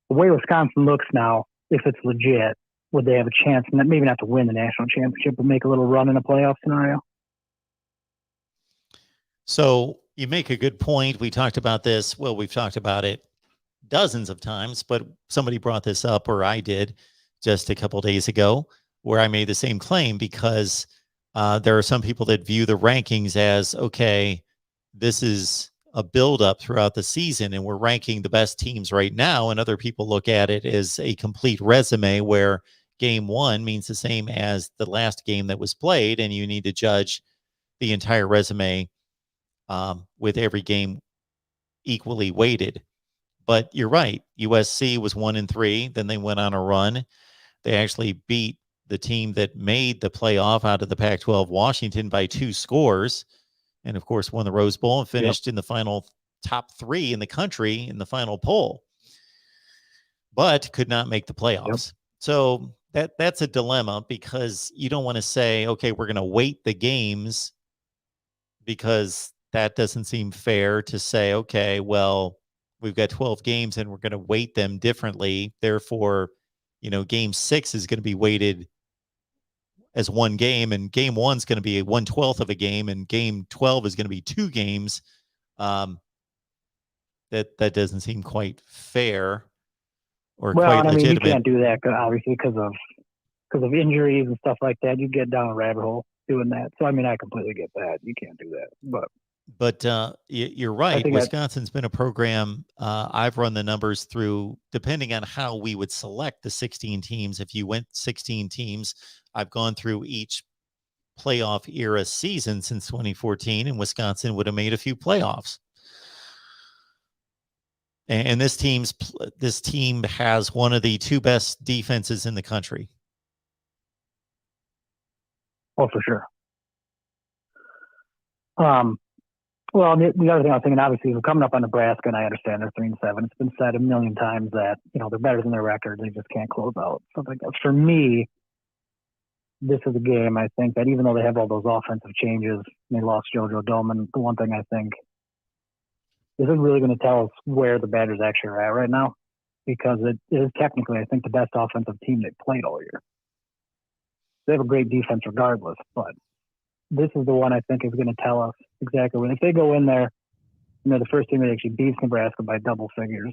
S6: the way Wisconsin looks now, if it's legit, would they have a chance, maybe not to win the national championship, but make a little run in a playoff scenario?
S1: So you make a good point. We talked about this. Well, we've talked about it dozens of times, but somebody brought this up, or I did just a couple days ago, where I made the same claim because there are some people that view the rankings as, okay, this is a buildup throughout the season and we're ranking the best teams right now. And other people look at it as a complete resume where game one means the same as the last game that was played. And you need to judge the entire resume with every game equally weighted. But you're right. USC was 1-3. Then they went on a run. They actually beat the team that made the playoff out of the Pac-12, Washington, by 2 scores. And of course, won the Rose Bowl and finished in the final top 3 in the country in the final poll, but could not make the playoffs. Yep. So that's a dilemma because you don't want to say, okay, we're going to weight the games because that doesn't seem fair to say, okay, well, we've got 12 games and we're going to weight them differently. Therefore, game 6 is going to be weighted as one game, and game 1's going to be 1/12 of a game, and game 12 is going to be 2 games. That doesn't seem quite fair or quite legitimate.
S6: You can't do that obviously because of injuries and stuff like that. You get down a rabbit hole doing that. So I completely get that. You can't do that. But
S1: you're right. Wisconsin's been a program. I've run the numbers through, depending on how we would select the 16 teams. If you went 16 teams, I've gone through each playoff era season since 2014, and Wisconsin would have made a few playoffs. And this team has one of the 2 best defenses in the country.
S6: Oh, for sure. Well, the other thing I was thinking, obviously, we're coming up on Nebraska, and I understand they're 3-7. It's been said a million times that they're better than their record. They just can't close out something like that. For me, this is a game, I think, that even though they have all those offensive changes, they lost JoJo Doman, the one thing I think, this is really going to tell us where the Badgers actually are at right now, because it is technically, I think, the best offensive team they've played all year. They have a great defense regardless, but this is the one I think is going to tell us exactly when. If they go in there the first team that actually beats Nebraska by double figures.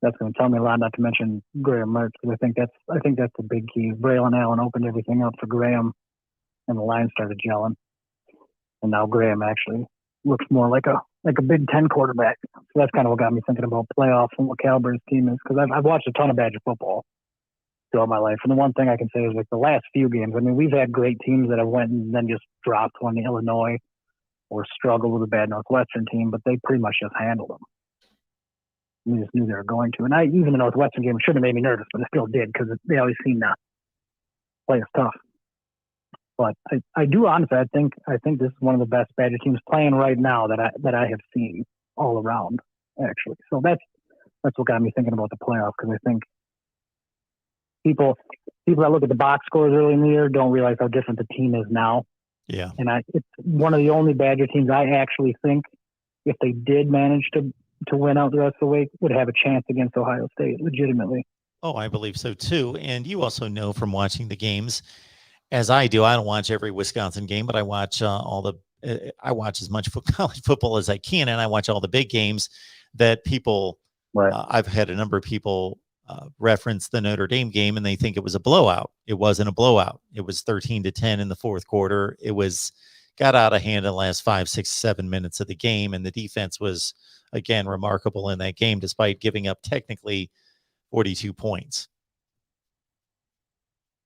S6: That's going to tell me a lot. Not to mention Graham Mertz, because I think that's the big key. Braylon Allen opened everything up for Graham, and the line started gelling. And now Graham actually looks more like a Big Ten quarterback. So that's kind of what got me thinking about playoffs and what caliber his team is, because I've watched a ton of Badger football throughout my life. And the one thing I can say is, like, the last few games, I mean, we've had great teams that have went and then just dropped one to Illinois or struggled with a bad Northwestern team, but they pretty much just handled them. We just knew they were going to. And even the Northwestern game shouldn't have made me nervous, but it still did, because they always seem to play us tough. But I do honestly, I think this is one of the best Badger teams playing right now that I have seen all around, actually. So that's what got me thinking about the playoff, because I think people that look at the box scores early in the year don't realize how different the team is now.
S1: Yeah.
S6: And it's one of the only Badger teams I actually think, if they did manage to win out the rest of the way, would have a chance against Ohio State, legitimately.
S1: Oh, I believe so too. And you also know from watching the games, as I do, I don't watch every Wisconsin game, but I watch I watch as much college football as I can, and I watch all the big games that people.
S6: Right.
S1: I've had a number of people reference the Notre Dame game, and they think it was a blowout. It wasn't a blowout. It was 13-10 in the fourth quarter. It got out of hand in the last 5, 6, 7 minutes of the game, and the defense was, again, remarkable in that game, despite giving up technically 42 points.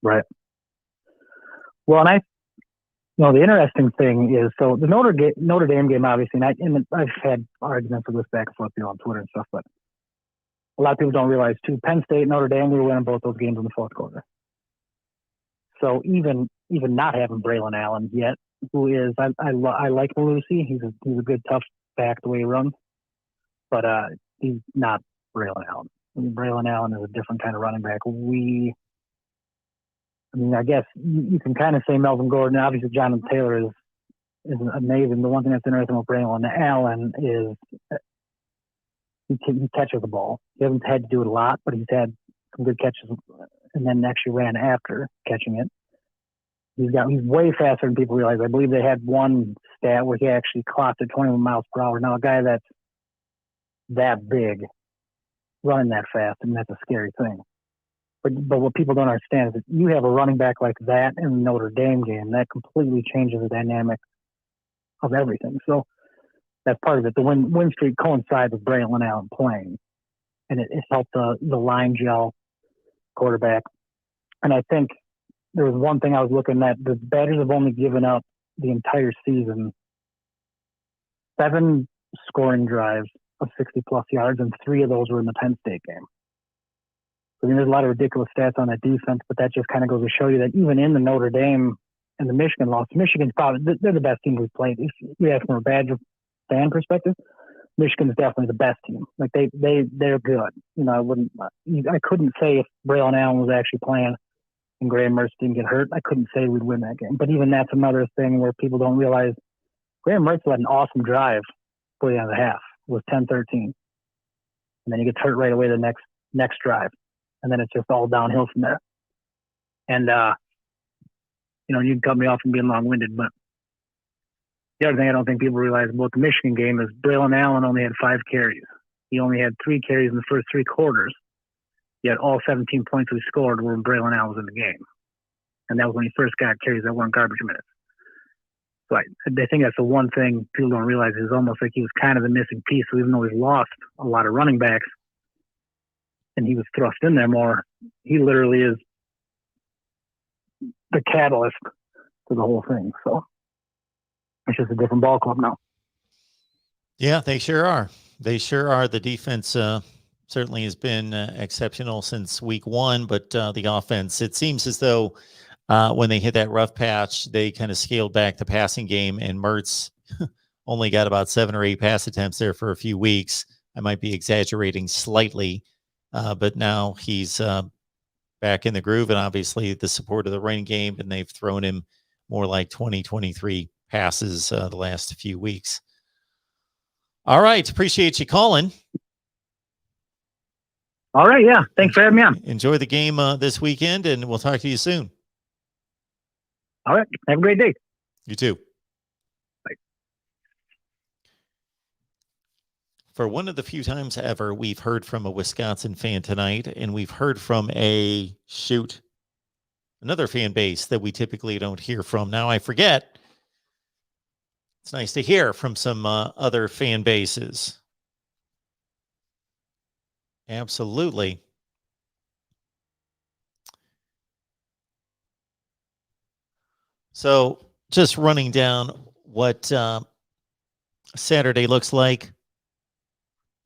S6: Right. Well, and the interesting thing is, so the Notre Dame game, obviously, and I've had arguments with this back and forth on Twitter and stuff, but a lot of people don't realize too, Penn State, Notre Dame, we were winning both those games in the fourth quarter. So even not having Braylon Allen yet, who is, I like Malusi. He's a good, tough back the way he runs, but he's not Braylon Allen. I mean, Braylon Allen is a different kind of running back. I guess you can kind of say Melvin Gordon. Obviously, Jonathan Taylor is amazing. The one thing that's interesting with Braylon Allen is he catches the ball. He hasn't had to do it a lot, but he's had some good catches, and then actually ran after catching it. He's way faster than people realize. I believe they had one stat where he actually clocked at 21 miles per hour. Now, a guy that's that big running that fast, and that's a scary thing. But what people don't understand is that you have a running back like that in the Notre Dame game, that completely changes the dynamic of everything. So that's part of it. The win streak coincides with Braylon Allen playing, and it helped the line gel quarterback. And I think there was one thing I was looking at. The Badgers have only given up the entire season 7 scoring drives of 60-plus yards, and 3 of those were in the Penn State game. I mean, there's a lot of ridiculous stats on that defense, but that just kind of goes to show you that even in the Notre Dame and the Michigan loss, Michigan's probably, they're the best team we've played. If you ask from a Badger fan perspective, Michigan's definitely the best team. Like they're good. I couldn't say if Braylon Allen was actually playing and Graham Mertz didn't get hurt, I couldn't say we'd win that game. But even that's another thing where people don't realize Graham Mertz had an awesome drive for the end of the half. It was 10-13. And then he gets hurt right away the next drive. And then it's just all downhill from there. And, you can cut me off from being long-winded, but the other thing I don't think people realize about the Michigan game is Braylon Allen only had 5 carries. He only had 3 carries in the first 3 quarters, yet all 17 points we scored were when Braylon Allen was in the game. And that was when he first got carries that weren't garbage minutes. So I think that's the one thing people don't realize is almost like he was kind of the missing piece. So even though we've lost a lot of running backs, and he was thrust in there more, he literally is the catalyst to the whole thing. So it's just a different ball club now.
S1: Yeah, they sure are. They sure are. The defense certainly has been exceptional since week 1, but the offense, it seems as though when they hit that rough patch, they kind of scaled back the passing game, and Mertz only got about 7 or 8 pass attempts there for a few weeks. I might be exaggerating slightly. But now he's back in the groove, and obviously the support of the running game, and they've thrown him more like 20, 23 passes the last few weeks. All right. Appreciate you calling.
S6: All right. Yeah. Thanks for having me on.
S1: Enjoy the game this weekend, and we'll talk to you soon.
S6: All right. Have a great day.
S1: You too. for one of the few times ever, we've heard from a Wisconsin fan tonight, and we've heard from another fan base that we typically don't hear from. Now, I forget. It's nice to hear from some other fan bases. Absolutely. So just running down what Saturday looks like,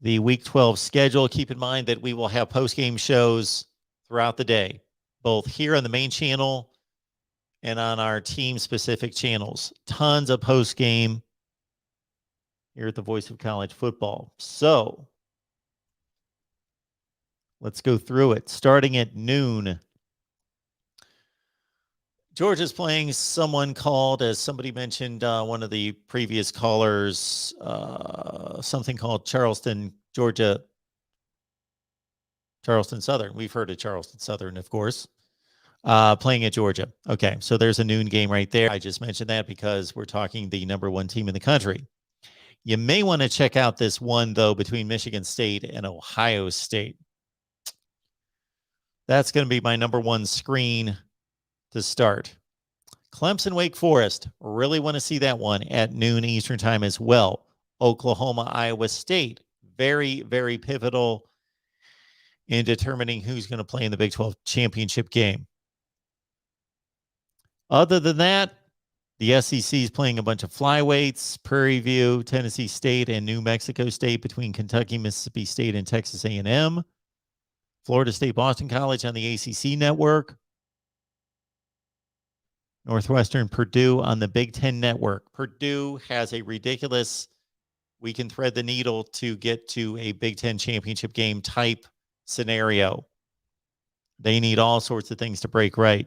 S1: the Week 12 schedule. Keep in mind that we will have post-game shows throughout the day, both here on the main channel and on our team-specific channels. Tons of post-game here at the Voice of College Football. So let's go through it. Starting at noon, Georgia's playing someone called, as somebody mentioned, one of the previous callers, something called Charleston Southern. We've heard of Charleston Southern, of course, playing at Georgia. Okay, so there's a noon game right there. I just mentioned that because we're talking the number one team in the country. You may want to check out this one, though, between Michigan State and Ohio State. That's going to be my number one screen to start. Clemson, Wake Forest. Really want to see that one at noon Eastern time as well. Oklahoma, Iowa State. Very, very pivotal in determining who's going to play in the Big 12 championship game. Other than that, the SEC is playing a bunch of flyweights, Prairie View, Tennessee State, and New Mexico State between Kentucky, Mississippi State, and Texas A&M. Florida State, Boston College on the ACC network. Northwestern, Purdue on the Big Ten network. Purdue has a ridiculous, we can thread the needle to get to a Big Ten championship game type scenario. They need all sorts of things to break right.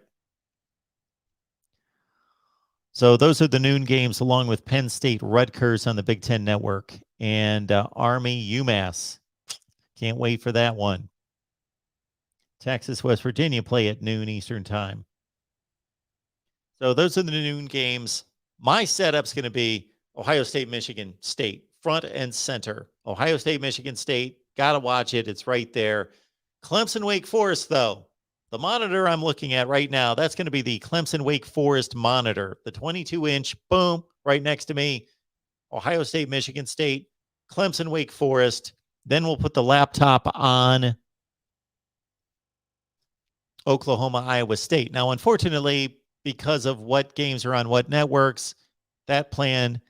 S1: So those are the noon games, along with Penn State, Rutgers on the Big Ten network, and Army, UMass. Can't wait for that one. Texas, West Virginia play at noon Eastern time. So those are the noon games. My setup's going to be Ohio State, Michigan State, front and center. Ohio State, Michigan State, got to watch it. It's right there. Clemson, Wake Forest, though. The monitor I'm looking at right now, that's going to be the Clemson Wake Forest monitor. The 22-inch, boom, right next to me. Ohio State, Michigan State, Clemson, Wake Forest. Then we'll put the laptop on Oklahoma, Iowa State. Now, unfortunately, because of what games are on what networks, that plan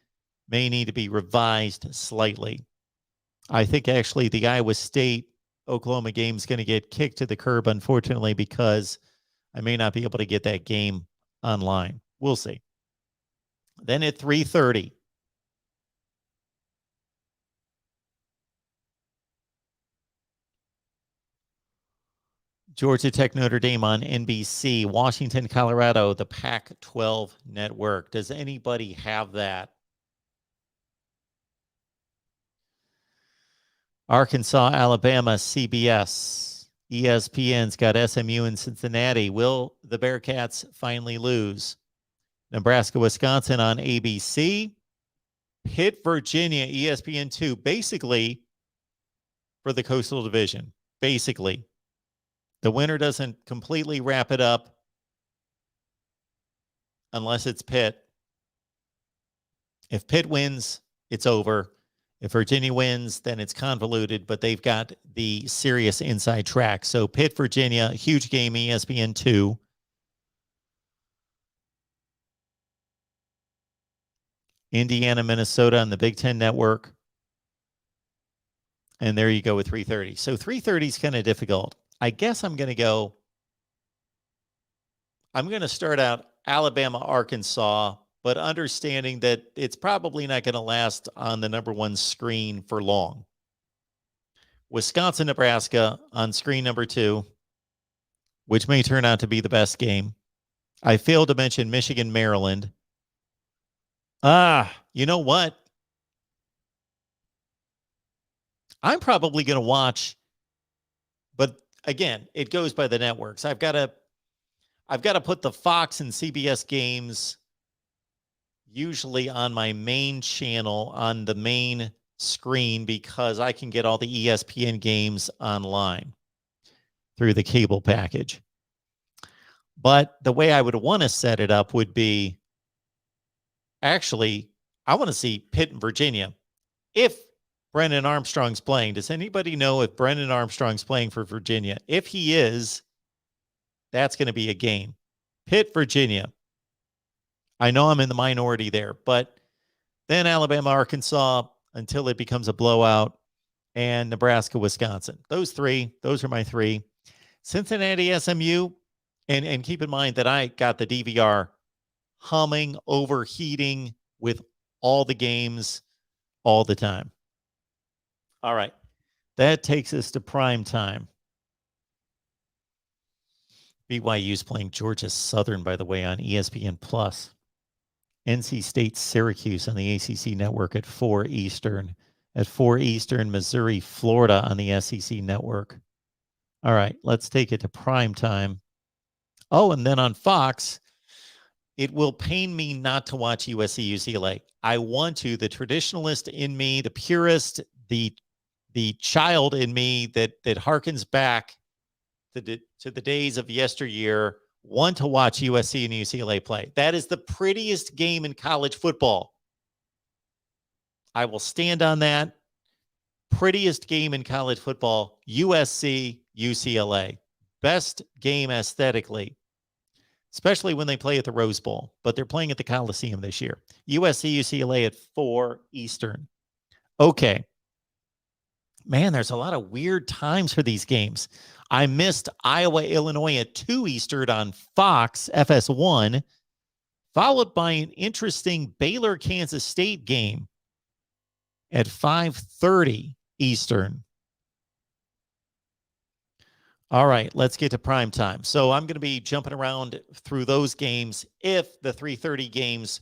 S1: may need to be revised slightly. I think actually the Iowa State Oklahoma game is going to get kicked to the curb, unfortunately, because I may not be able to get that game online. We'll see. Then at 3:30, Georgia Tech, Notre Dame on NBC. Washington, Colorado, the Pac-12 network. Does anybody have that? Arkansas, Alabama, CBS. ESPN's got SMU in Cincinnati. Will the Bearcats finally lose? Nebraska, Wisconsin on ABC. Pitt, Virginia, ESPN2. Basically, for the Coastal Division. Basically. The winner doesn't completely wrap it up unless it's Pitt. If Pitt wins, it's over. If Virginia wins, then it's convoluted, but they've got the serious inside track. So Pitt, Virginia, huge game, ESPN2. Indiana, Minnesota on the Big Ten Network. And there you go with 3:30. So 3:30 is kind of difficult. I guess I'm going to start out Alabama, Arkansas, but understanding that it's probably not going to last on the number one screen for long. Wisconsin, Nebraska on screen number 2, which may turn out to be the best game. I failed to mention Michigan, Maryland. You know what? I'm probably going to watch, but again, it goes by the networks. I've got to put the Fox and CBS games usually on my main channel, on the main screen because I can get all the ESPN games online through the cable package. But the way I would want to set it up would be, actually, I want to see Pitt and Virginia. If Brennan Armstrong's playing, does anybody know if Brennan Armstrong's playing for Virginia? If he is, that's going to be a game. Pitt, Virginia. I know I'm in the minority there, but then Alabama, Arkansas, until it becomes a blowout, and Nebraska, Wisconsin. Those are my three. Cincinnati, SMU, and keep in mind that I got the DVR humming, overheating with all the games all the time. All right. That takes us to prime time. BYU's playing Georgia Southern, by the way, on ESPN Plus. NC State, Syracuse on the ACC network at 4 Eastern. At 4 Eastern, Missouri, Florida on the SEC network. All right, let's take it to prime time. Oh, and then on Fox, it will pain me not to watch USC UCLA. I want to. The traditionalist in me, the purist, the child in me that harkens back to the days of yesteryear, want to watch USC and UCLA play. That is the prettiest game in college football. I will stand on that. Prettiest game in college football, USC, UCLA. Best game aesthetically, especially when they play at the Rose Bowl, but they're playing at the Coliseum this year. USC, UCLA at 4 Eastern. Okay. Man, there's a lot of weird times for these games. I missed Iowa, Illinois at 2 Eastern on Fox, FS1, followed by an interesting Baylor, Kansas State game at 5:30 Eastern. All right, let's get to prime time. So I'm going to be jumping around through those games if the 3:30 games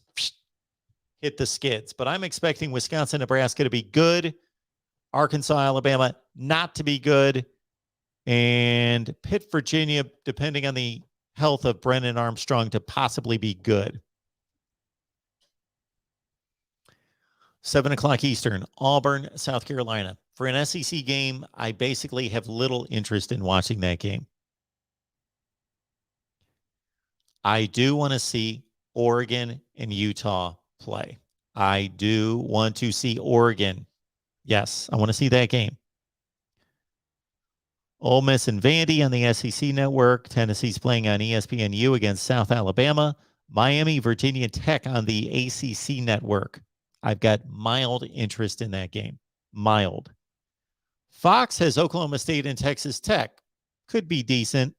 S1: hit the skids. But I'm expecting Wisconsin, Nebraska to be good, Arkansas, Alabama not to be good, and Pitt, Virginia, depending on the health of Brennan Armstrong, to possibly be good. 7 o'clock Eastern, Auburn, South Carolina. For an SEC game, I basically have little interest in watching that game. I do want to see Oregon and Utah play. I do want to see Oregon. Yes, I want to see that game. Ole Miss and Vandy on the SEC network. Tennessee's playing on ESPNU against South Alabama. Miami, Virginia Tech on the ACC network. I've got mild interest in that game. Mild. Fox has Oklahoma State and Texas Tech. Could be decent.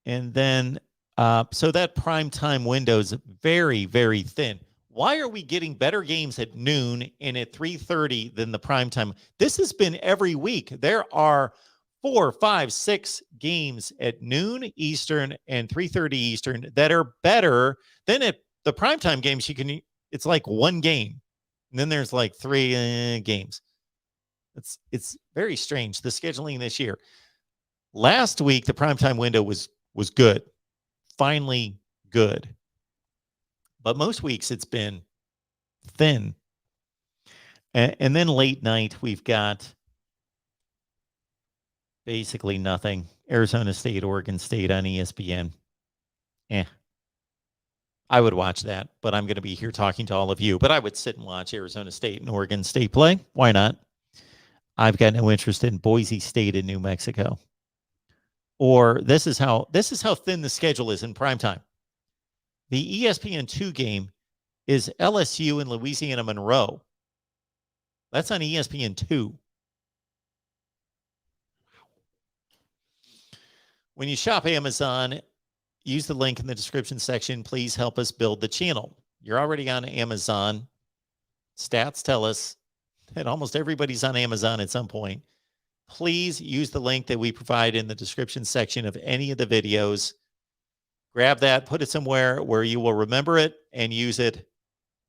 S1: And then, so that primetime window is very, very thin. Why are we getting better games at noon and at 3:30 than the primetime? This has been every week. There are 4, 5, 6 games at noon Eastern and 3:30 Eastern that are better than at the primetime games. It's like one game, and then there's like 3 games. It's very strange, the scheduling this year. Last week, the primetime window was good, finally good. But most weeks it's been thin. And then late night, we've got basically nothing. Arizona State, Oregon State on ESPN. I would watch that, but I'm going to be here talking to all of you. But I would sit and watch Arizona State and Oregon State play. Why not? I've got no interest in Boise State in New Mexico. Or this is how thin the schedule is in primetime. The ESPN2 game is LSU and Louisiana Monroe. That's on ESPN2. When you shop Amazon, use the link in the description section. Please help us build the channel. You're already on Amazon. Stats tell us that almost everybody's on Amazon at some point. Please use the link that we provide in the description section of any of the videos. Grab that, put it somewhere where you will remember it and use it.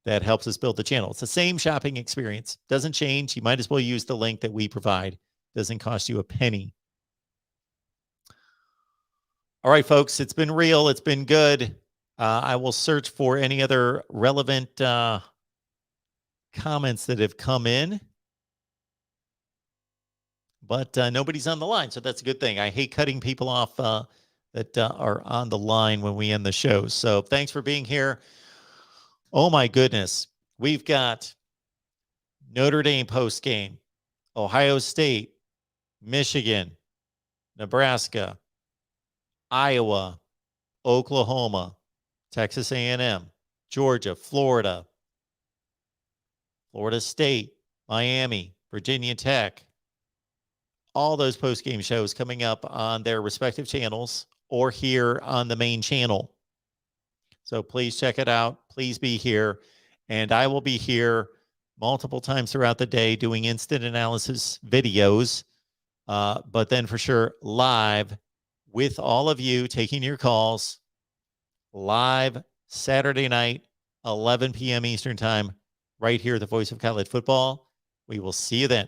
S1: That helps us build the channel. It's the same shopping experience. Doesn't change. You might as well use the link that we provide. Doesn't cost you a penny. All right, folks, it's been real. It's been good. I will search for any other relevant comments that have come in, but nobody's on the line, so that's a good thing. I hate cutting people off that are on the line when we end the show. So thanks for being here. Oh my goodness, we've got Notre Dame post game, Ohio State, Michigan, Nebraska, Iowa, Oklahoma, Texas A&M, Georgia, Florida, Florida State, Miami, Virginia Tech. All those post-game shows coming up on their respective channels or here on the main channel. So please check it out. Please be here. And I will be here multiple times throughout the day doing instant analysis videos, but then for sure live with all of you taking your calls live Saturday night, 11 p.m. Eastern time, right here at the Voice of College Football. We will see you then.